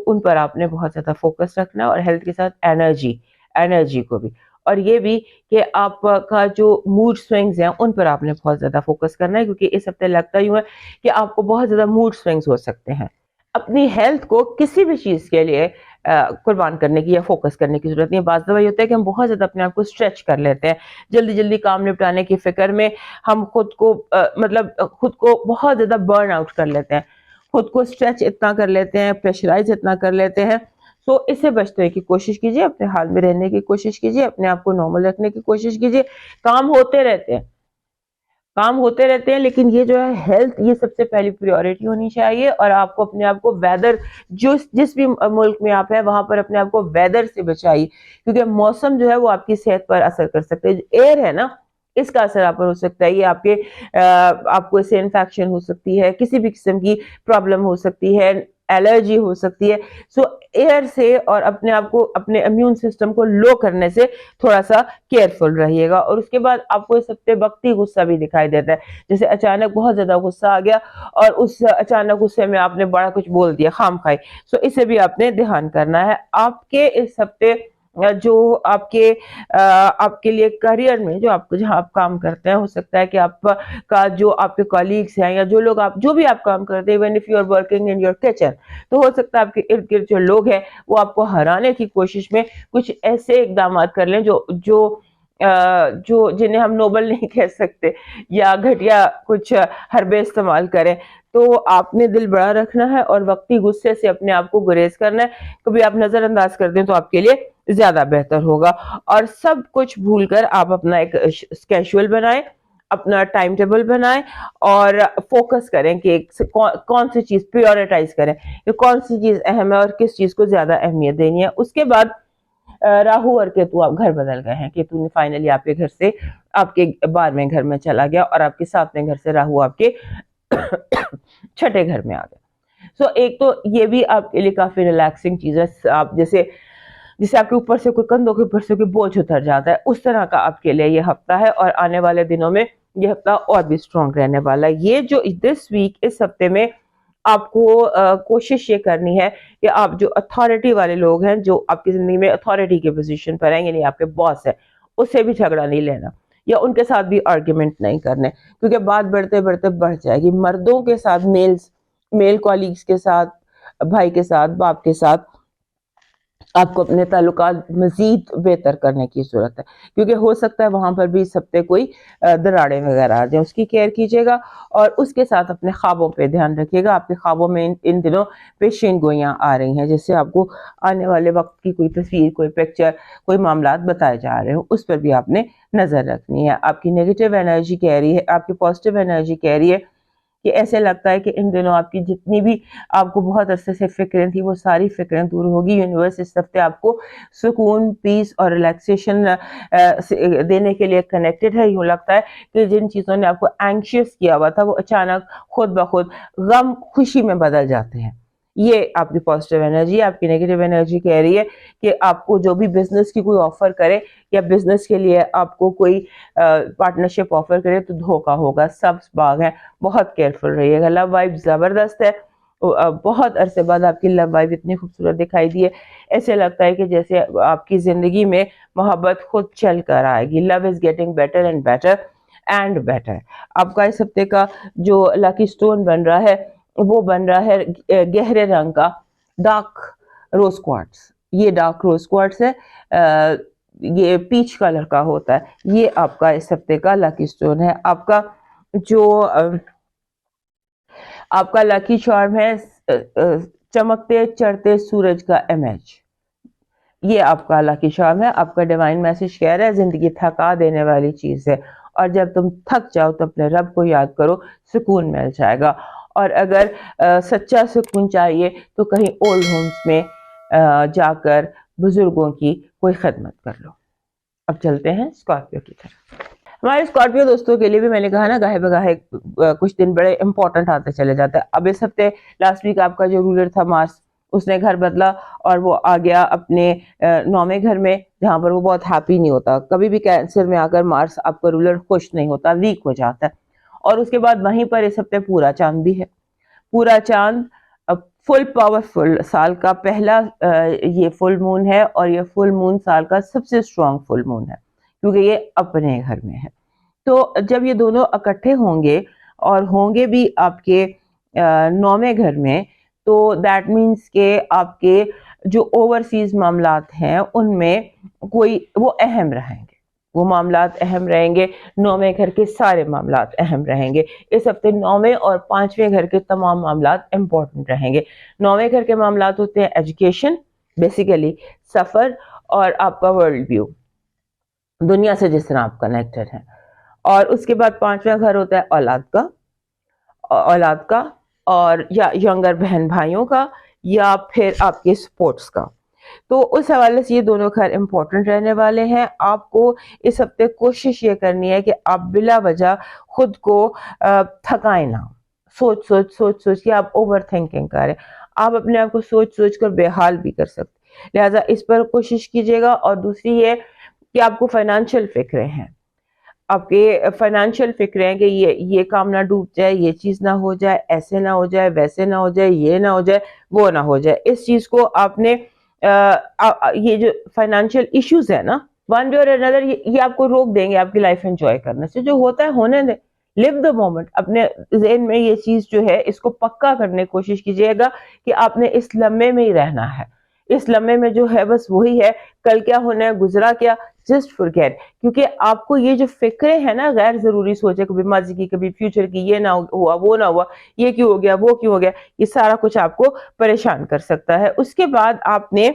ان پر آپ نے بہت زیادہ فوکس رکھنا ہے، اور ہیلتھ کے ساتھ انرجی کو بھی، اور یہ بھی کہ آپ کا جو موڈ سوئنگز ہیں ان پر آپ نے بہت زیادہ فوکس کرنا ہے، کیونکہ اس ہفتے لگتا ہی ہے کہ آپ کو بہت زیادہ موڈ سوئنگز ہو سکتے ہیں. اپنی ہیلتھ کو کسی بھی چیز کے لیے قربان کرنے کی یا فوکس کرنے کی ضرورت نہیں ہے. بعض دفعہ یہ ہوتا ہے کہ ہم بہت زیادہ اپنے آپ کو اسٹریچ کر لیتے ہیں، جلدی جلدی کام نپٹانے کی فکر میں ہم خود کو بہت زیادہ برن آؤٹ کر لیتے ہیں، خود کو اسٹریچ اتنا کر لیتے ہیں، پریشرائز اتنا کر لیتے ہیں. سو اس سے بچنے کی کوشش کیجیے، اپنے حال میں رہنے کی کوشش کیجیے، اپنے آپ کو نارمل رکھنے کی کوشش کیجیے. کام ہوتے رہتے ہیں لیکن یہ جو ہے ہیلتھ، یہ سب سے پہلی پریورٹی ہونی چاہیے. اور آپ کو اپنے آپ کو ویدر، جس بھی ملک میں آپ ہیں وہاں پر اپنے آپ کو ویدر سے بچائیے، کیونکہ موسم جو ہے وہ آپ کی صحت پر اثر کر سکتے ہیں. ایئر ہے نا، اس کا اثر آپ پر ہو سکتا ہے. یہ آپ کو اس سے انفیکشن ہو سکتی ہے، کسی بھی قسم کی پرابلم ہو سکتی ہے، الرجی ہو سکتی ہے. سو ایئر سے اور اپنے آپ کو، اپنے امیون سسٹم کو لو کرنے سے تھوڑا سا کیئرفل رہیے گا. اور اس کے بعد آپ کو اس ہفتے وقتی غصہ بھی دکھائی دیتا ہے، جیسے اچانک بہت زیادہ غصہ آ گیا اور اس اچانک غصے میں آپ نے بڑا کچھ بول دیا خام خواہ. سو اسے بھی آپ نے دھیان کرنا ہے. آپ کے اس ہفتے جو آپ کے لیے کریئر میں جہاں آپ کام کرتے ہیں، ہو سکتا ہے کہ آپ کا جو آپ کے کولیگز ہیں یا جو بھی آپ کام کرتے ہیں، even if you are working in your kitchen، تو ہو سکتا ہے آپ کے ارد گرد جو لوگ ہیں وہ آپ کو ہرانے کی کوشش میں کچھ ایسے اقدامات کر لیں جو جنہیں ہم نوبل نہیں کہہ سکتے، یا گھٹیا کچھ حربے استعمال کریں. تو آپ نے دل بڑا رکھنا ہے اور وقتی غصے سے اپنے آپ کو گریز کرنا ہے. کبھی آپ نظر انداز کر دیں تو آپ کے لیے زیادہ بہتر ہوگا. اور سب کچھ بھول کر آپ اپنا ایک اسکیجول بنائیں، اپنا ٹائم ٹیبل بنائیں، اور فوکس کریں کہ کون سی چیز پریورٹائز کریں، کہ کون سی چیز اہم ہے اور کس چیز کو زیادہ اہمیت دینی ہے. اس کے بعد راہو اور کیتو آپ گھر بدل گئے ہیں. کیتو نے فائنلی آپ کے گھر سے آپ کے 12ویں گھر میں چلا گیا، اور آپ کے 7ویں گھر سے راہو آپ کے چھٹے گھر میں آ گیا. سو ایک تو یہ بھی آپ کے لیے کافی ریلیکسنگ چیز ہے. آپ جیسے آپ کے اوپر سے کوئی کندھوں کے اوپر سے کوئی بوجھ اتر جاتا ہے، اس طرح کا آپ کے لیے یہ ہفتہ ہے. اور آنے والے دنوں میں یہ ہفتہ اور بھی اسٹرانگ رہنے والا ہے. یہ جو دس ویک، اس ہفتے میں آپ کو کوشش یہ کرنی ہے کہ آپ جو اتھارٹی والے لوگ ہیں، جو آپ کی زندگی میں اتھارٹی کے پوزیشن پر ہیں، یعنی آپ کے باس ہیں، اس سے بھی جھگڑا نہیں لینا یا ان کے ساتھ بھی آرگیومنٹ نہیں کرنے، کیونکہ بات بڑھتے بڑھتے بڑھ جائے گی. مردوں کے ساتھ، میل کولیگز کے ساتھ، بھائی کے ساتھ، باپ کے ساتھ آپ کو اپنے تعلقات مزید بہتر کرنے کی ضرورت ہے، کیونکہ ہو سکتا ہے وہاں پر بھی اس ہفتے کوئی دراڑیں وغیرہ آ جائیں. اس کی کیئر کیجیے گا، اور اس کے ساتھ اپنے خوابوں پہ دھیان رکھیے گا. آپ کے خوابوں میں ان دنوں پیشین گوئیاں آ رہی ہیں، جس سے آپ کو آنے والے وقت کی کوئی تصویر، کوئی پکچر، کوئی معاملات بتائے جا رہے ہو. اس پر بھی آپ نے نظر رکھنی ہے. آپ کی نیگیٹو انرجی کہہ رہی ہے، آپ کی پازیٹیو انرجی کہہ رہی ہے کہ ایسے لگتا ہے کہ ان دنوں آپ کی جتنی بھی آپ کو بہت عرصے سے فکریں تھیں وہ ساری فکریں دور ہوگی. یونیورس اس ہفتے آپ کو سکون، پیس اور ریلیکسیشن دینے کے لیے کنیکٹڈ ہے. یوں لگتا ہے کہ جن چیزوں نے آپ کو اینکشیس کیا ہوا تھا وہ اچانک خود بخود غم خوشی میں بدل جاتے ہیں. یہ آپ کی پازیٹیو انرجی ہے. آپ کی نیگیٹو انرجی کہہ رہی ہے کہ آپ کو جو بھی بزنس کی کوئی آفر کرے یا بزنس کے لیے آپ کو کوئی پارٹنرشپ آفر کرے تو دھوکا ہوگا. سبز باغ ہے، بہت کیئرفل رہیے گا. لو وائب زبردست ہے. بہت عرصے بعد آپ کی لو وائب اتنی خوبصورت دکھائی دی ہے، ایسے لگتا ہے کہ جیسے آپ کی زندگی میں محبت خود چل کر آئے گی. Love is getting better and better and better. آپ کا اس ہفتے کا جو لکی سٹون بن رہا ہے وہ بن رہا ہے گہرے رنگ کا ڈارک روز کوارٹز. یہ ڈارک روز کوارٹز ہے، یہ پیچ کلر کا ہوتا ہے. یہ آپ کا اس ہفتے کا لکی سٹون ہے. آپ کا لکی چارم ہے چمکتے چڑھتے سورج کا امیج. یہ آپ کا لکی چارم ہے. آپ کا ڈیوائن میسج کہہ رہا ہے زندگی تھکا دینے والی چیز ہے اور جب تم تھک جاؤ تو اپنے رب کو یاد کرو، سکون مل جائے گا. اور اگر سچا سکون چاہیے تو کہیں اولڈ ہومز میں جا کر بزرگوں کی کوئی خدمت کر لو. اب چلتے ہیں اسکارپیو کی طرف. ہمارے اسکارپیو دوستوں کے لیے بھی میں نے کہا نا گاہے بگاہے کچھ دن بڑے امپورٹنٹ آتے چلے جاتے ہیں. اب اس ہفتے لاسٹ ویک آپ کا جو رولر تھا مارس، اس نے گھر بدلا اور وہ آ گیا اپنے 9ویں گھر میں، جہاں پر وہ بہت ہیپی نہیں ہوتا. کبھی بھی کینسر میں آ کر مارس آپ کا رولر خوش نہیں ہوتا، ویک ہو جاتا ہے. اور اس کے بعد وہیں پر اس ہفتے پورا چاند بھی ہے. پورا چاند فل پاورفل، سال کا پہلا یہ فل مون ہے، اور یہ فل مون سال کا سب سے اسٹرانگ فل مون ہے کیونکہ یہ اپنے گھر میں ہے. تو جب یہ دونوں اکٹھے ہوں گے اور ہوں گے بھی آپ کے 9ویں گھر میں، تو دیٹ مینس کہ آپ کے جو اوورسیز معاملات ہیں ان میں وہ اہم رہیں گے، وہ معاملات اہم رہیں گے. 9ویں گھر کے سارے معاملات اہم رہیں گے اس ہفتے. 9ویں اور 5ویں گھر کے تمام معاملات امپورٹنٹ رہیں گے. 9ویں گھر کے معاملات ہوتے ہیں ایجوکیشن، بیسیکلی سفر، اور آپ کا ورلڈ ویو، دنیا سے جس طرح آپ کنیکٹڈ ہیں. اور اس کے بعد 5واں گھر ہوتا ہے اولاد کا اور یا ینگر بہن بھائیوں کا، یا پھر آپ کے سپورٹس کا. تو اس حوالے سے یہ دونوں گھر امپورٹنٹ رہنے والے ہیں. آپ کو اس ہفتے کوشش یہ کرنی ہے کہ آپ بلا وجہ خود کو تھکائیں نہ. سوچ کے آپ اوور تھنکنگ کریں. آپ اپنے آپ کو سوچ کر بے حال بھی کر سکتے، لہٰذا اس پر کوشش کیجیے گا. اور دوسری یہ کہ آپ کو فائنینشیل فکریں ہیں، آپ کے فائنینشیل فکریں ہیں کہ یہ کام نہ ڈوب جائے، یہ چیز نہ ہو جائے، ایسے نہ ہو جائے، ویسے نہ ہو جائے، یہ نہ ہو جائے، وہ نہ ہو جائے. اس چیز کو آپ نے یہ جو فائنینشیل ایشوز ہیں نا، ون وے اور انادر، یہ آپ کو روک دیں گے آپ کی لائف انجوائے کرنے سے. جو ہوتا ہے ہونے دیں، لیو دا مومنٹ. اپنے ذہن میں یہ چیز جو ہے اس کو پکا کرنے کی کوشش کیجیے گا کہ آپ نے اس لمحے میں ہی رہنا ہے. اس لمحے میں جو ہے بس وہی ہے، کل کیا ہونا ہے، گزرا کیا، جسٹ فورگیٹ. کیونکہ آپ کو یہ جو فکریں ہیں نا غیر ضروری سوچے، کبھی ماضی کی، کبھی فیوچر کی، یہ نہ ہوا، وہ نہ ہوا، یہ کیوں ہو گیا، وہ کیوں ہو گیا، یہ سارا کچھ آپ کو پریشان کر سکتا ہے. اس کے بعد آپ نے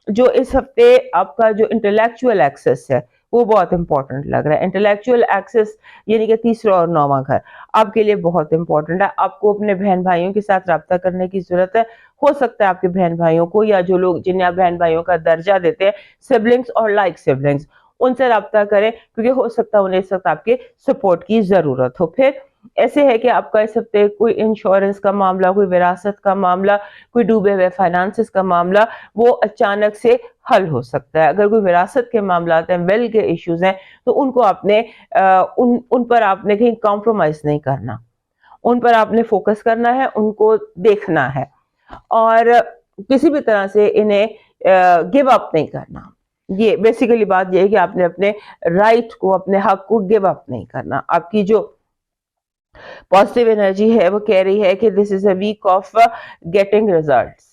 جو اس ہفتے آپ کا جو انٹلیکچوئل ایکسس ہے وہ بہت امپورٹنٹ لگ رہا ہے. انٹلیکچوئل ایکسس یعنی کہ 3را اور 9واں گھر آپ کے لیے بہت امپورٹنٹ ہے. آپ کو اپنے بہن بھائیوں کے ساتھ رابطہ کرنے کی ضرورت ہے. ہو سکتا ہے آپ کے بہن بھائیوں کو، یا جو لوگ جنہیں آپ بہن بھائیوں کا درجہ دیتے ہیں، سبلنگز اور لائک سبلنگز، ان سے رابطہ کریں کیونکہ ہو سکتا ہے انہیں اس وقت آپ کے سپورٹ کی ضرورت ہو. پھر ایسے ہے کہ آپ کا اس ہفتے کوئی انشورنس کا معاملہ، کوئی وراثت کا معاملہ، کوئی ڈوبے ہوئے فائنانسز کا معاملہ، وہ اچانک سے حل ہو سکتا ہے. اگر کوئی وراثت کے معاملات ہیں، ویل کے ایشوز ہیں، تو ان کو آپ نے ان پر آپ نے کہیں کمپرومائز نہیں کرنا، ان پر آپ نے فوکس کرنا ہے، ان کو دیکھنا ہے، اور کسی بھی طرح سے انہیں گیو اپ نہیں کرنا. یہ بیسیکلی بات یہ ہے کہ آپ نے اپنے رائٹ کو، اپنے حق کو گیو اپ نہیں کرنا. آپ کی جو پازیٹیو انرجی ہے وہ کہہ رہی ہے کہ this is a week of getting results.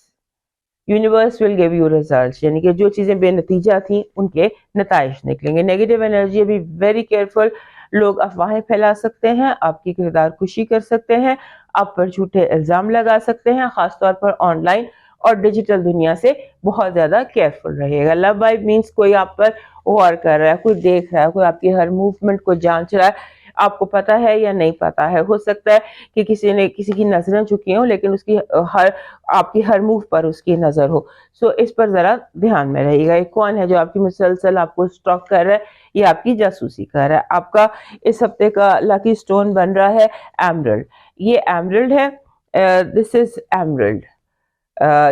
Universe will give you results, یعنی کہ جو چیزیں بے نتیجہ تھیں ان کے نتائج نکلیں گے. نیگیٹو انرجی ابھی ویری کیئرفل. لوگ افواہیں پھیلا سکتے ہیں، آپ کی کردار کشی کر سکتے ہیں، آپ پر جھوٹے الزام لگا سکتے ہیں. خاص طور پر آن لائن اور ڈیجیٹل دنیا سے بہت زیادہ کیئرفل رہیے گا. لو وائب مینس کوئی آپ پر غور کر رہا ہے، کوئی دیکھ رہا ہے، کوئی آپ کی ہر موومنٹ کو جانچ رہا ہے. آپ کو پتا ہے یا نہیں پتا ہے، ہو سکتا ہے کہ کسی کی نظریں جھکی ہوں لیکن اس کی آپ کی ہر موو پر اس کی نظر ہو. سو اس پر ذرا دھیان میں رہیے گا. یہ کون ہے جو آپ کی مسلسل آپ کو سٹاک کر رہا ہے؟ یہ آپ کی جاسوسی کر رہا ہے. آپ کا اس ہفتے کا لکی سٹون بن رہا ہے ایمرلڈ. یہ ایمرلڈ ہے، دس از ایمرلڈ.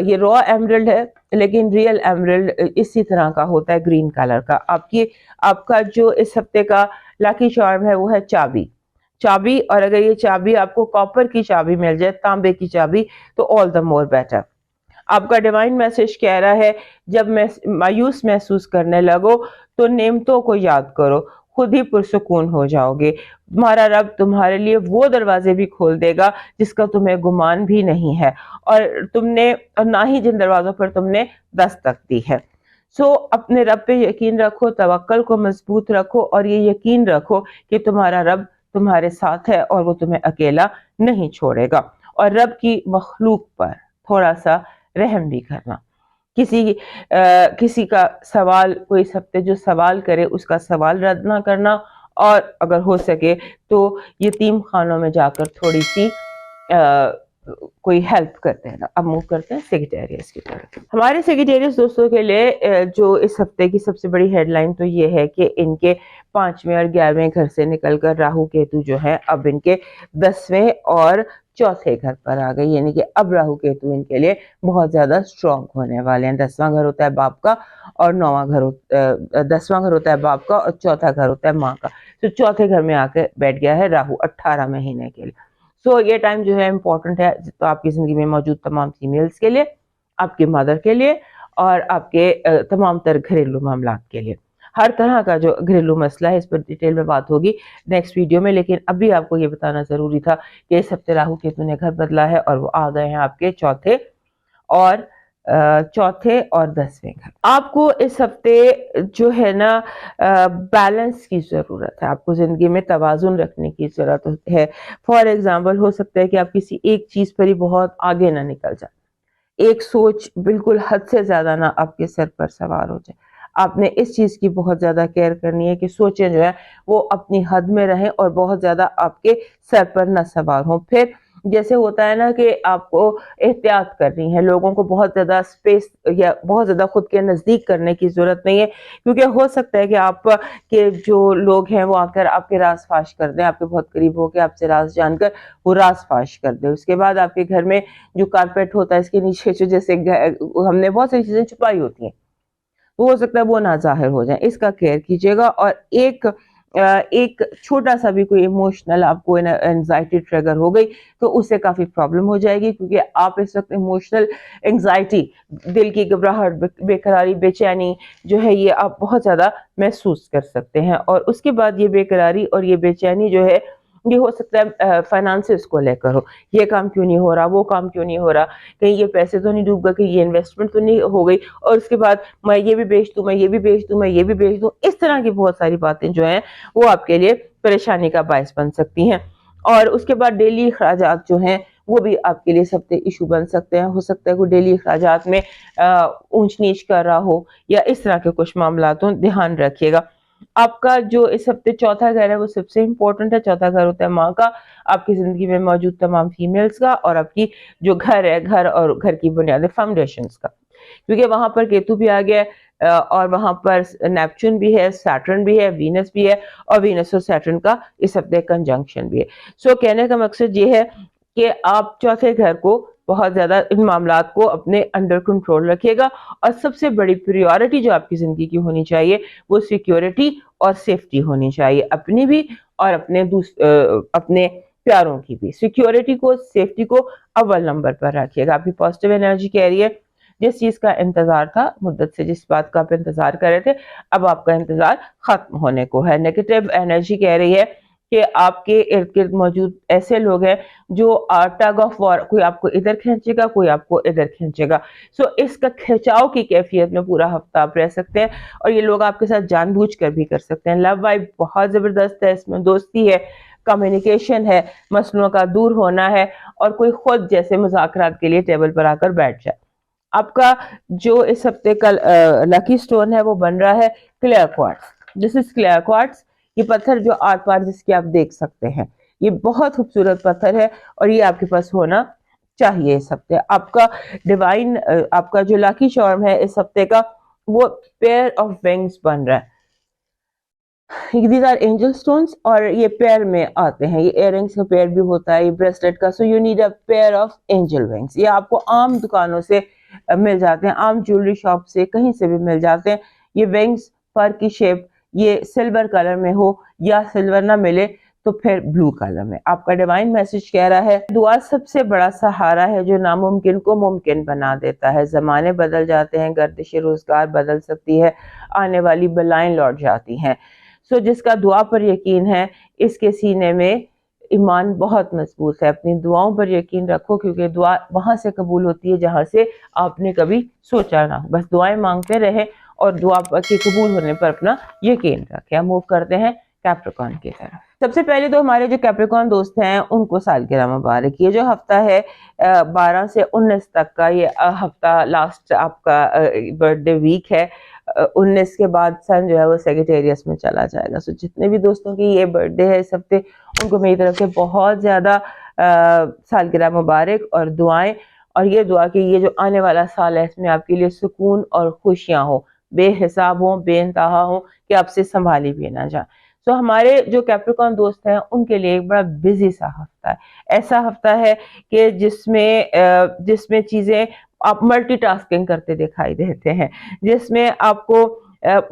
یہ را ایمرلڈ ہے لیکن ریئل ایمرلڈ اسی طرح کا ہوتا ہے، گرین کلر کا. آپ کا جو اس ہفتے کا لاکی چارم ہے وہ ہے چابی. اور اگر یہ چابی آپ کو کاپر کی چابی مل جائے، تانبے کی چابی، تو آل دا مور بیٹر. آپ کا ڈیوائن میسج کہہ رہا ہے جب مایوس محسوس کرنے لگو تو نعمتوں کو یاد کرو، خود ہی پرسکون ہو جاؤ گے. تمہارا رب تمہارے لیے وہ دروازے بھی کھول دے گا جس کا تمہیں گمان بھی نہیں ہے، اور نہ ہی جن دروازوں پر تم نے دستک دی ہے. سو اپنے رب پہ یقین رکھو، توکل کو مضبوط رکھو، اور یہ یقین رکھو کہ تمہارا رب تمہارے ساتھ ہے اور وہ تمہیں اکیلا نہیں چھوڑے گا. اور رب کی مخلوق پر تھوڑا سا رحم بھی کرنا. کسی کا سوال، کوئی اس ہفتے جو سوال کرے اس کا سوال رد نہ کرنا، اور اگر ہو سکے تو یتیم خانوں میں جا کر تھوڑی سی کوئی ہیلپ کرتے ہیں. اب موو کرتے ہیں سیکریٹریٹس کی طرف. ہمارے سیکریٹریٹس دوستوں کے لیے جو اس ہفتے کی سب سے بڑی ہیڈ لائن تو یہ ہے کہ ان کے 5ویں اور 11ویں گھر سے نکل کر راہو کیتو جو ہے اب ان کے 10ویں اور 4تھے گھر پر آ گئی. یعنی کہ اب راہو کیتو ان کے لیے بہت زیادہ اسٹرانگ ہونے والے ہیں. 10واں گھر ہوتا ہے باپ کا اور 9واں گھر 10واں گھر ہوتا ہے باپ کا اور 4تھا گھر ہوتا ہے ماں کا. تو 4تھے گھر میں آ کے بیٹھ گیا ہے راہو 18 مہینے کے لیے. سو یہ ٹائم جو ہے امپورٹنٹ ہے تو آپ کی زندگی میں موجود تمام فیمیلز کے لیے, آپ کی مدر کے لیے اور آپ کے تمام تر گھریلو معاملات کے لیے. ہر طرح کا جو گھریلو مسئلہ ہے اس پر ڈیٹیل میں بات ہوگی نیکسٹ ویڈیو میں, لیکن ابھی آپ کو یہ بتانا ضروری تھا کہ اس ہفتے راہو کیتو نے گھر بدلا ہے اور وہ آ گئے ہیں آپ کے 4تھے اور 10ویں گھر. آپ کو اس ہفتے جو ہے نا بیلنس کی ضرورت ہے, آپ کو زندگی میں توازن رکھنے کی ضرورت ہے. فار ایگزامپل ہو سکتا ہے کہ آپ کسی ایک چیز پر ہی بہت آگے نہ نکل جائیں, ایک سوچ بالکل حد سے زیادہ نہ آپ کے سر پر سوار ہو جائے. آپ نے اس چیز کی بہت زیادہ کیئر کرنی ہے کہ سوچیں جو ہے وہ اپنی حد میں رہیں اور بہت زیادہ آپ کے سر پر نہ سوار ہوں. پھر جیسے ہوتا ہے نا کہ آپ کو احتیاط کرنی ہے, لوگوں کو بہت زیادہ اسپیس یا بہت زیادہ خود کے نزدیک کرنے کی ضرورت نہیں ہے, کیونکہ ہو سکتا ہے کہ آپ کے جو لوگ ہیں وہ آ کر آپ کے راز فاش کر دیں, آپ کے بہت قریب ہو کے آپ سے راز جان کر وہ راز فاش کر دیں. اس کے بعد آپ کے گھر میں جو کارپیٹ ہوتا ہے اس کے نیچے جو جیسے ہم نے بہت ساری چیزیں چھپائی ہوتی ہیں وہ ہو سکتا ہے وہ نہ ظاہر ہو جائیں. اس کا کیئر کیجیے گا. اور ایک چھوٹا سا بھی کوئی ایموشنل آپ کو اینزائٹی ٹریگر ہو گئی تو اس سے کافی پرابلم ہو جائے گی, کیونکہ آپ اس وقت ایموشنل اینگزائٹی, دل کی گھبراہٹ, بے قراری, بے چینی جو ہے یہ آپ بہت زیادہ محسوس کر سکتے ہیں. اور اس کے بعد یہ بے قراری اور یہ بے چینی جو ہے یہ ہو سکتا ہے فائنانسز کو لے کر ہو, یہ کام کیوں نہیں ہو رہا, وہ کام کیوں نہیں ہو رہا, کہیں یہ پیسے تو نہیں ڈوب گئے, کہیں یہ انویسٹمنٹ تو نہیں ہو گئی, اور اس کے بعد میں یہ بھی بیچ دوں, میں یہ بھی بیچ دوں, میں یہ بھی بیچ دوں. اس طرح کی بہت ساری باتیں جو ہیں وہ آپ کے لیے پریشانی کا باعث بن سکتی ہیں. اور اس کے بعد ڈیلی اخراجات جو ہیں وہ بھی آپ کے لیے سب سے ایشو بن سکتے ہیں. ہو سکتا ہے کوئی ڈیلی اخراجات میں اونچ نیچ کر رہا ہو یا اس طرح کے کچھ معاملات ہوں, دھیان رکھیے گا. آپ کا جو اس ہفتے 4تھا گھر ہے وہ سب سے امپورٹنٹ ہے. 4تھا گھر ہوتا ہے ماں کا, آپ کی زندگی میں موجود تمام فیمیلز کا, اور آپ کی جو گھر ہے گھر اور گھر کی بنیادی فاؤنڈیشنز کا, کیونکہ وہاں پر کیتو بھی آ گیا ہے اور وہاں پر نیپچون بھی ہے, سیٹرن بھی ہے, وینس بھی ہے, اور وینس اور سیٹرن کا اس ہفتے کنجنکشن بھی ہے. سو کہنے کا مقصد یہ ہے کہ آپ 4تھے گھر کو بہت زیادہ ان معاملات کو اپنے انڈر کنٹرول رکھیے گا. اور سب سے بڑی پریورٹی جو آپ کی زندگی کی ہونی چاہیے وہ سیکیورٹی اور سیفٹی ہونی چاہیے, اپنی بھی اور اپنے پیاروں کی بھی. سیکیورٹی کو, سیفٹی کو اول نمبر پر رکھیے گا. آپ کی پازیٹیو انرجی کہہ رہی ہے جس چیز کا انتظار تھا مدت سے, جس بات کا آپ انتظار کر رہے تھے, اب آپ کا انتظار ختم ہونے کو ہے. نیگیٹو انرجی کہہ رہی ہے کہ آپ کے ارد گرد موجود ایسے لوگ ہیں جو ٹگ آف وار, کوئی آپ کو ادھر کھینچے گا, کوئی آپ کو ادھر کھینچے گا. سو اس کا کھینچاؤ کی کیفیت میں پورا ہفتہ آپ رہ سکتے ہیں, اور یہ لوگ آپ کے ساتھ جان بوجھ کر بھی کر سکتے ہیں. لو وائب بہت زبردست ہے, اس میں دوستی ہے, کمیونیکیشن ہے, مسئلوں کا دور ہونا ہے, اور کوئی خود جیسے مذاکرات کے لیے ٹیبل پر آ کر بیٹھ جائے. آپ کا جو اس ہفتے کا لکی سٹون ہے وہ بن رہا ہے clear quartz. This is clear quartz, یہ پتھر جو آر پار جس کی آپ دیکھ سکتے ہیں, یہ بہت خوبصورت پتھر ہے اور یہ آپ کے پاس ہونا چاہیے اس ہفتے. آپ کا ڈیوائن, آپ کا جو لکی چارم ہے اس ہفتے کا وہ پیئر آف ونگز بن رہا ہے. These are angel stones, اور یہ پیر میں آتے ہیں, یہ ایئر رنگس کا پیر بھی ہوتا ہے, یہ بریسلیٹ کا. So you need a pair of angel wings. یہ آپ کو عام دکانوں سے مل جاتے ہیں, عام جیولری شاپ سے, کہیں سے بھی مل جاتے ہیں. یہ ونگس پر کی شیپ یہ سلور کلر میں ہو, یا سلور نہ ملے تو پھر بلو کلر میں. آپ کا ڈیوائن میسج کہہ رہا ہے دعا سب سے بڑا سہارا ہے جو ناممکن کو ممکن بنا دیتا ہے. زمانے بدل جاتے ہیں, گردش روزگار بدل سکتی ہے, آنے والی بلائیں لوٹ جاتی ہیں. سو جس کا دعا پر یقین ہے اس کے سینے میں ایمان بہت مضبوط ہے. اپنی دعاؤں پر یقین رکھو, کیونکہ دعا وہاں سے قبول ہوتی ہے جہاں سے آپ نے کبھی سوچا نہ. بس دعائیں مانگتے رہے اور دعا کے قبول ہونے پر اپنا یقین رکھیں. موو کرتے ہیں کیپریکارن کی طرف. سب سے پہلے تو ہمارے جو کیپریکارن دوست ہیں ان کو سالگرہ مبارک. یہ جو ہفتہ ہے 12 سے 19 تک کا, یہ ہفتہ لاسٹ آپ کا برتھ ڈے ویک ہے, 19 کے بعد سن جو ہے وہ سیگیٹیریس میں چلا جائے گا. سو جتنے بھی دوستوں کی یہ برتھ ڈے ہے اس ہفتے, ان کو میری طرف سے بہت زیادہ سالگرہ مبارک اور دعائیں, اور یہ دعا کہ یہ جو آنے والا سال ہے اس میں آپ کے لیے سکون اور خوشیاں ہوں, بے حساب ہوں, بے انتہا ہوں, کہ آپ سے سنبھالی بھی نہ جائیں. سو ہمارے جو کیپریکارن دوست ہیں ان کے لیے ایک بڑا بزی سا ہفتہ ہے, ایسا ہفتہ ہے کہ جس میں چیزیں آپ ملٹی ٹاسکنگ کرتے دکھائی دیتے ہیں, جس میں آپ کو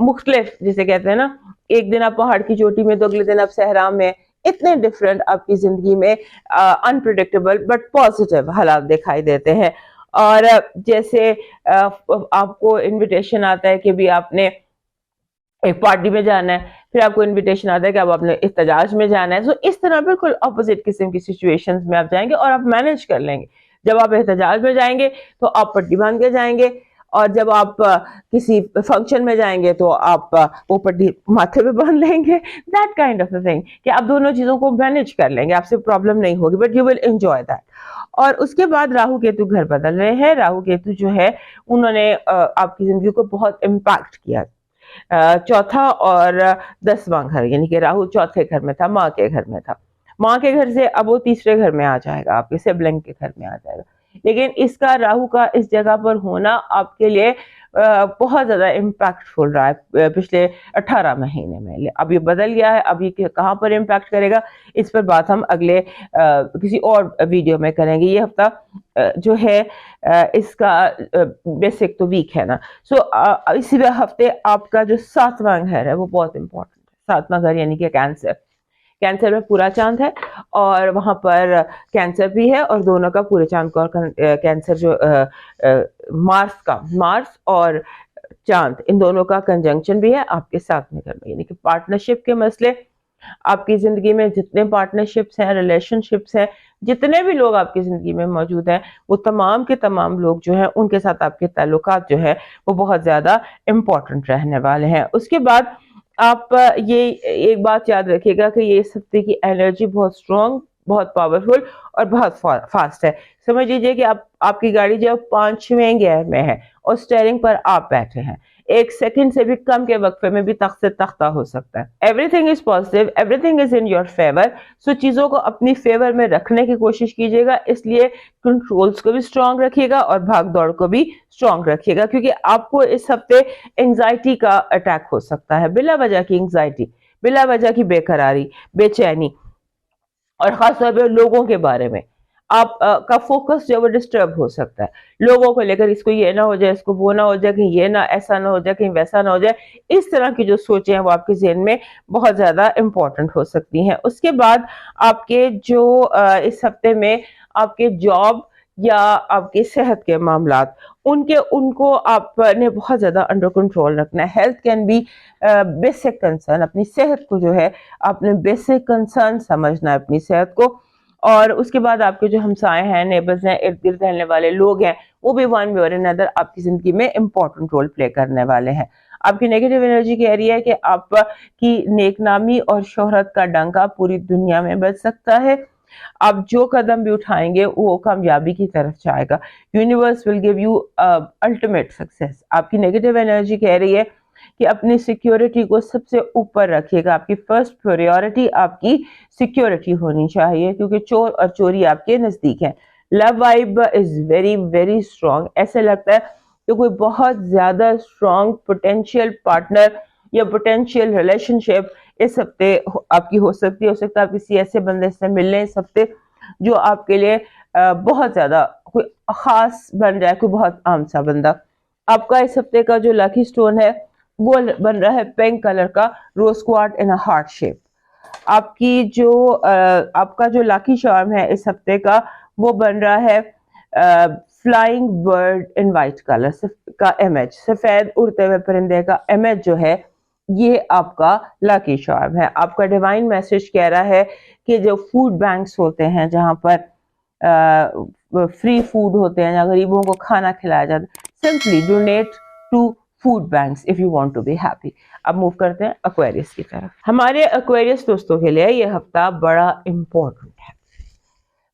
مختلف, جسے کہتے ہیں نا, ایک دن آپ پہاڑ کی چوٹی میں تو اگلے دن آپ صحرا میں, اتنے ڈفرینٹ آپ کی زندگی میں انپریڈکٹیبل بٹ پازیٹیو حالات دکھائی دیتے ہیں. اور جیسے آپ کو انویٹیشن آتا ہے کہ بھی آپ نے ایک پارٹی میں جانا ہے, پھر آپ کو انویٹیشن آتا ہے کہ اب آپ نے احتجاج میں جانا ہے. سو اس طرح بالکل اپوزٹ قسم کی سچویشنز میں آپ جائیں گے اور آپ مینج کر لیں گے. جب آپ احتجاج میں جائیں گے تو آپ پٹی باندھ کے جائیں گے, اور جب آپ کسی فنکشن میں جائیں گے تو آپ وہ پٹی ماتھے پہ باندھ لیں گے. That kind of a thing کہ آپ دونوں چیزوں کو مینج کر لیں گے, آپ سے پرابلم نہیں ہوگی, but you will enjoy that. اور اس کے بعد راہو کیتو گھر بدل رہے ہیں. راہو کیتو جو ہے انہوں نے آپ کی زندگی کو بہت امپیکٹ کیا. چوتھا اور 10واں گھر, یعنی کہ راہو چوتھے گھر میں تھا, ماں کے گھر میں تھا. ماں کے گھر سے اب وہ تیسرے گھر میں آ جائے گا, آپ کے سبلنگ کے گھر میں آ جائے گا. لیکن اس کا راہو کا اس جگہ پر ہونا آپ کے لیے بہت زیادہ امپیکٹ فل رہا ہے پچھلے 18 مہینے میں. اب یہ بدل گیا ہے, اب یہ کہاں پر امپیکٹ کرے گا اس پر بات ہم اگلے کسی اور ویڈیو میں کریں گے. یہ ہفتہ جو ہے اس کا بیسک تو ویک ہے نا. سو اسی ہفتے آپ کا جو 7واں گھر ہے وہ بہت امپورٹنٹ ہے. 7واں گھر یعنی کہ کینسر. کینسر میں پورا چاند ہے اور وہاں پر کینسر بھی ہے, اور دونوں کا پورے چاند کا کینسر جو مارس اور چاند, ان دونوں کا کنجنکشن بھی ہے آپ کے 7ویں گھر میں. یعنی کہ پارٹنرشپ کے مسئلے, آپ کی زندگی میں جتنے پارٹنرشپس ہیں, ریلیشن شپس ہیں, جتنے بھی لوگ آپ کی زندگی میں موجود ہیں, وہ تمام کے تمام لوگ جو ہیں ان کے ساتھ آپ کے تعلقات جو ہے وہ بہت زیادہ امپورٹنٹ رہنے والے ہیں. اس کے بعد آپ یہ ایک بات یاد رکھیے گا کہ یہ اس ہفتے کی انرجی بہت اسٹرانگ, بہت پاورفل اور بہت فاسٹ ہے. سمجھ لیجیے کہ آپ کی گاڑی جو 5ویں گیئر میں ہے اور اسٹیئرنگ پر آپ بیٹھے ہیں, 1 سیکنڈ سے بھی کم کے وقفے میں بھی تخت سے تختہ ہو سکتا ہے. Everything is positive, everything is in your favour. So چیزوں کو اپنی فیور میں رکھنے کی کوشش کیجیے گا, اس لیے کنٹرولز کو بھی اسٹرانگ رکھیے گا اور بھاگ دوڑ کو بھی اسٹرانگ رکھیے گا, کیونکہ آپ کو اس ہفتے انگزائٹی کا اٹیک ہو سکتا ہے, بلا وجہ کی انگزائٹی, بلا وجہ کی بے قراری, بے چینی, اور خاص طور پہ لوگوں کے بارے میں آپ کا فوکس جو ہے وہ ڈسٹرب ہو سکتا ہے. لوگوں کو لے کر اس کو یہ نہ ہو جائے, اس کو وہ نہ ہو جائے, کہیں یہ نہ ایسا نہ ہو جائے, کہیں ویسا نہ ہو جائے. اس طرح کی جو سوچیں ہیں وہ آپ کے ذہن میں بہت زیادہ امپورٹنٹ ہو سکتی ہیں. اس کے بعد آپ کے جو اس ہفتے میں آپ کے جاب یا آپ کی صحت کے معاملات, ان کو آپ نے بہت زیادہ انڈر کنٹرول رکھنا ہے. Health can be basic concern. اپنی صحت کو جو ہے آپ نے بیسک کنسرن سمجھنا ہے, اپنی صحت کو. اور اس کے بعد آپ کے جو ہمسائے ہیں, نیبرز ہیں, ارد گرد رہنے والے لوگ ہیں, وہ بھی ون وے اور انادر آپ کی زندگی میں امپورٹنٹ رول پلے کرنے والے ہیں. آپ کی نیگیٹو انرجی کہہ رہی ہے کہ آپ کی نیک نامی اور شہرت کا ڈنکا پوری دنیا میں بج سکتا ہے. آپ جو قدم بھی اٹھائیں گے وہ کامیابی کی طرف جائے گا. Universe will give you ultimate success. آپ کی نیگیٹو انرجی کہہ رہی ہے کہ اپنی سیکیورٹی کو سب سے اوپر رکھیے گا. آپ کی فرسٹ پریورٹی آپ کی سیکیورٹی ہونی چاہیے, کیونکہ چور اور چوری آپ کے نزدیک ہیں. Love vibe is very very strong. ایسے لگتا ہے کہ کوئی بہت زیادہ اسٹرانگ پوٹینشیل پارٹنر یا پوٹینشیل ریلیشن شپ اس ہفتے آپ کی ہو سکتی ہے. ہو سکتا ہے آپ کسی ایسے بندے سے ملنے اس ہفتے جو آپ کے لیے بہت زیادہ کوئی خاص بن جائے, کوئی بہت عام سا بندہ. آپ کا اس ہفتے کا جو لکی سٹون ہے وہ بن رہا ہے پنک کلر کا روز کوارٹ ان ہارٹ شیپ. آپ کا جو لاکی چارم ہے اس ہفتے کا وہ بن رہا ہے فلائنگ برڈ ان وائٹ کلر کا امیج. سفید اڑتے ہوئے پرندے کا امیج جو ہے یہ آپ کا لاکی چارم ہے. آپ کا ڈیوائن میسج کہہ رہا ہے کہ جو فوڈ بینکس ہوتے ہیں, جہاں پر فری فوڈ ہوتے ہیں, جہاں غریبوں کو کھانا کھلایا جاتا ہے, simply donate to food banks if you want to be happy. اب موو کرتے ہیں ایکویریس کی طرف. ہمارے ایکویریس دوستوں کے لیے یہ ہفتہ بڑا امپورٹنٹ ہے.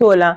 16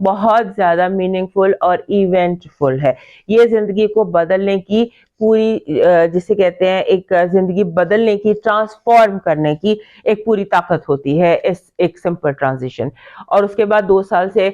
بہت زیادہ میننگ فل اور ایونٹ فل ہے. یہ زندگی کو بدلنے کی پوری جسے کہتے ہیں ایک زندگی بدلنے کی، ٹرانسفارم کرنے کی ایک پوری طاقت ہوتی ہے اس ایک سمپل ٹرانزیشن. اور اس کے بعد 2 سال سے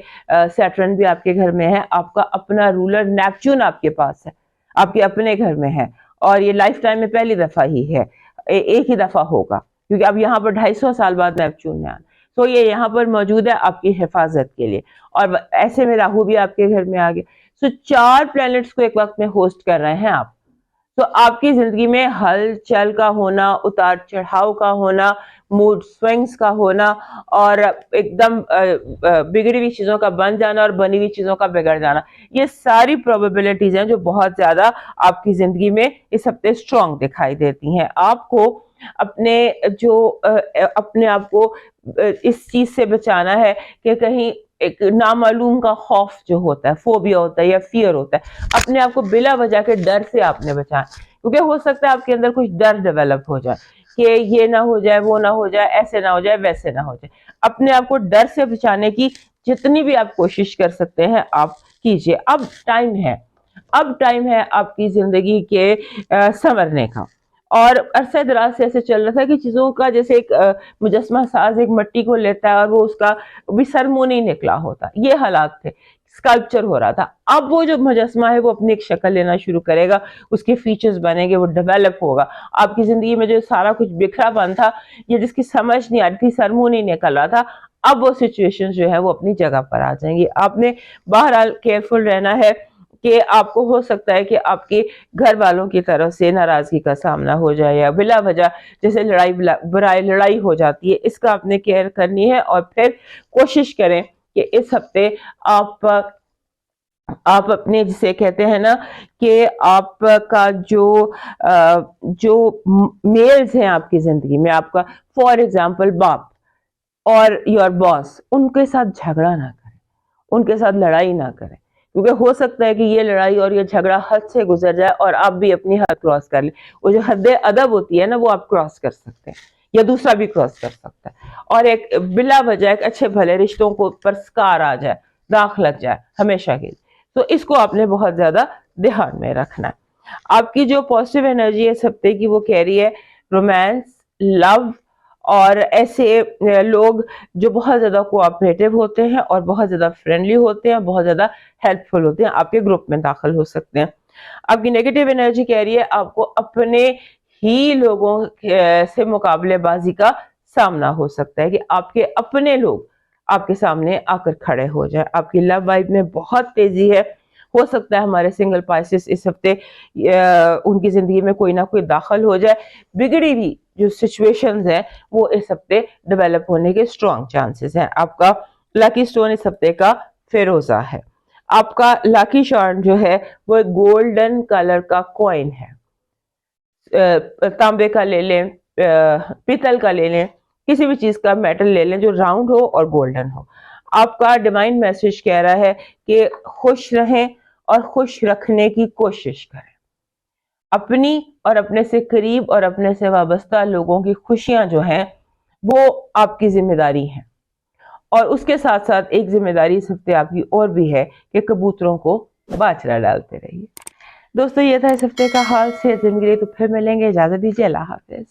سیٹرن بھی آپ کے گھر میں ہے، آپ کا اپنا رولر نیپچون آپ کے پاس ہے، آپ کے اپنے گھر میں ہے، اور یہ لائف ٹائم میں پہلی دفعہ ہی ہے، ایک ہی دفعہ ہوگا، کیونکہ اب یہاں پر 250 سال بعد نیپچون نے آنا. تو یہ یہاں پر موجود ہے آپ کی حفاظت کے لیے. اور ایسے میں راہو بھی آپ کے گھر میں آ گیا. سو 4 پلینٹس کو ایک وقت میں ہوسٹ کر رہے ہیں آپ. تو آپ کی زندگی میں ہل چل کا ہونا، اتار چڑھاؤ کا ہونا، موڈ سوئنگز کا ہونا، اور ایک دم بگڑی ہوئی چیزوں کا بن جانا اور بنی ہوئی چیزوں کا بگڑ جانا، یہ ساری پروبیبلٹیز ہیں جو بہت زیادہ آپ کی زندگی میں اس ہفتے اسٹرانگ دکھائی دیتی ہیں. آپ کو اپنے آپ کو اس چیز سے بچانا ہے کہ کہیں ایک نامعلوم کا خوف جو ہوتا ہے، فوبیا ہوتا ہے یا فیئر ہوتا ہے، اپنے آپ کو بلا وجہ کے ڈر سے آپ نے بچانا، کیونکہ ہو سکتا ہے آپ کے اندر کچھ ڈر ڈیولپ ہو جائے کہ یہ نہ ہو جائے، وہ نہ ہو جائے، ایسے نہ ہو جائے، ویسے نہ ہو جائے. اپنے آپ کو ڈر سے بچانے کی جتنی بھی آپ کوشش کر سکتے ہیں آپ کیجئے. اب ٹائم ہے آپ کی زندگی کے سنورنے کا. اور عرصہ دراز سے ایسے چل رہا تھا کہ چیزوں کا جیسے ایک مجسمہ ساز ایک مٹی کو لیتا ہے اور وہ اس کا بھی سر منہ نہیں نکلا ہوتا، یہ حالات تھے، اسکلپچر ہو رہا تھا. اب وہ جو مجسمہ ہے وہ اپنی ایک شکل لینا شروع کرے گا، اس کے فیچرز بنیں گے، وہ ڈیولپ ہوگا. آپ کی زندگی میں جو سارا کچھ بکھرا پن تھا، یہ جس کی سمجھ نہیں آ رہی تھی، سر منہ نہیں نکل رہا تھا، اب وہ سچویشن جو ہے وہ اپنی جگہ پر آ جائیں گی. آپ نے بہرحال کیئرفل رہنا ہے کہ آپ کو ہو سکتا ہے کہ آپ کے گھر والوں کی طرف سے ناراضگی کا سامنا ہو جائے، یا بلا وجہ جیسے لڑائی ہو جاتی ہے، اس کا آپ نے کیئر کرنی ہے. اور پھر کوشش کریں کہ اس ہفتے آپ اپنے جسے کہتے ہیں نا کہ آپ کا جو میلز ہیں آپ کی زندگی میں، آپ کا فار ایگزامپل باپ اور یور باس، ان کے ساتھ جھگڑا نہ کریں، ان کے ساتھ لڑائی نہ کریں، کیونکہ ہو سکتا ہے کہ یہ لڑائی اور یہ جھگڑا حد سے گزر جائے اور آپ بھی اپنی حد کراس کر لیں. وہ جو حد ادب ہوتی ہے نا، وہ آپ کراس کر سکتے ہیں یا دوسرا بھی کراس کر سکتا ہے، اور ایک بلا وجہ ایک اچھے بھلے رشتوں کو پر سکار آ جائے، داغ لگ جائے ہمیشہ کے لیے. تو اس کو آپ نے بہت زیادہ دھیان میں رکھنا ہے. آپ کی جو پازیٹیو انرجی ہے اس ہفتے کی، وہ کہہ رہی ہے رومانس، لو، اور ایسے لوگ جو بہت زیادہ کوآپریٹو ہوتے ہیں اور بہت زیادہ فرینڈلی ہوتے ہیں، بہت زیادہ ہیلپ فل ہوتے ہیں، آپ کے گروپ میں داخل ہو سکتے ہیں. آپ کی نیگیٹو انرجی کہہ رہی ہے آپ کو اپنے ہی لوگوں سے مقابلے بازی کا سامنا ہو سکتا ہے، کہ آپ کے اپنے لوگ آپ کے سامنے آ کر کھڑے ہو جائیں. آپ کی لو لائف میں بہت تیزی ہے. ہو سکتا ہے ہمارے سنگل پائسس اس ہفتے ان کی زندگی میں کوئی نہ کوئی داخل ہو جائے. بگڑی ہوئی جو سچویشنز ہیں وہ اس ہفتے ڈیولپ ہونے کے اسٹرانگ چانسز ہیں. آپ کا لکی سٹون اس ہفتے کا فیروزہ ہے. آپ کا لاکی چارم جو ہے وہ گولڈن کلر کا کوئن ہے. تانبے کا لے لیں، پیتل کا لے لیں، کسی بھی چیز کا میٹل لے لیں جو راؤنڈ ہو اور گولڈن ہو. آپ کا ڈیوائن میسج کہہ رہا ہے کہ خوش رہیں اور خوش رکھنے کی کوشش کریں. اپنی اور اپنے سے قریب اور اپنے سے وابستہ لوگوں کی خوشیاں جو ہیں وہ آپ کی ذمہ داری ہیں. اور اس کے ساتھ ساتھ ایک ذمہ داری اس ہفتے آپ کی اور بھی ہے کہ کبوتروں کو باجرا ڈالتے رہیے. دوستو یہ تھا اس ہفتے کا حال. سے زندگی تو پھر ملیں گے. اجازت دیجیے. اللہ حافظ.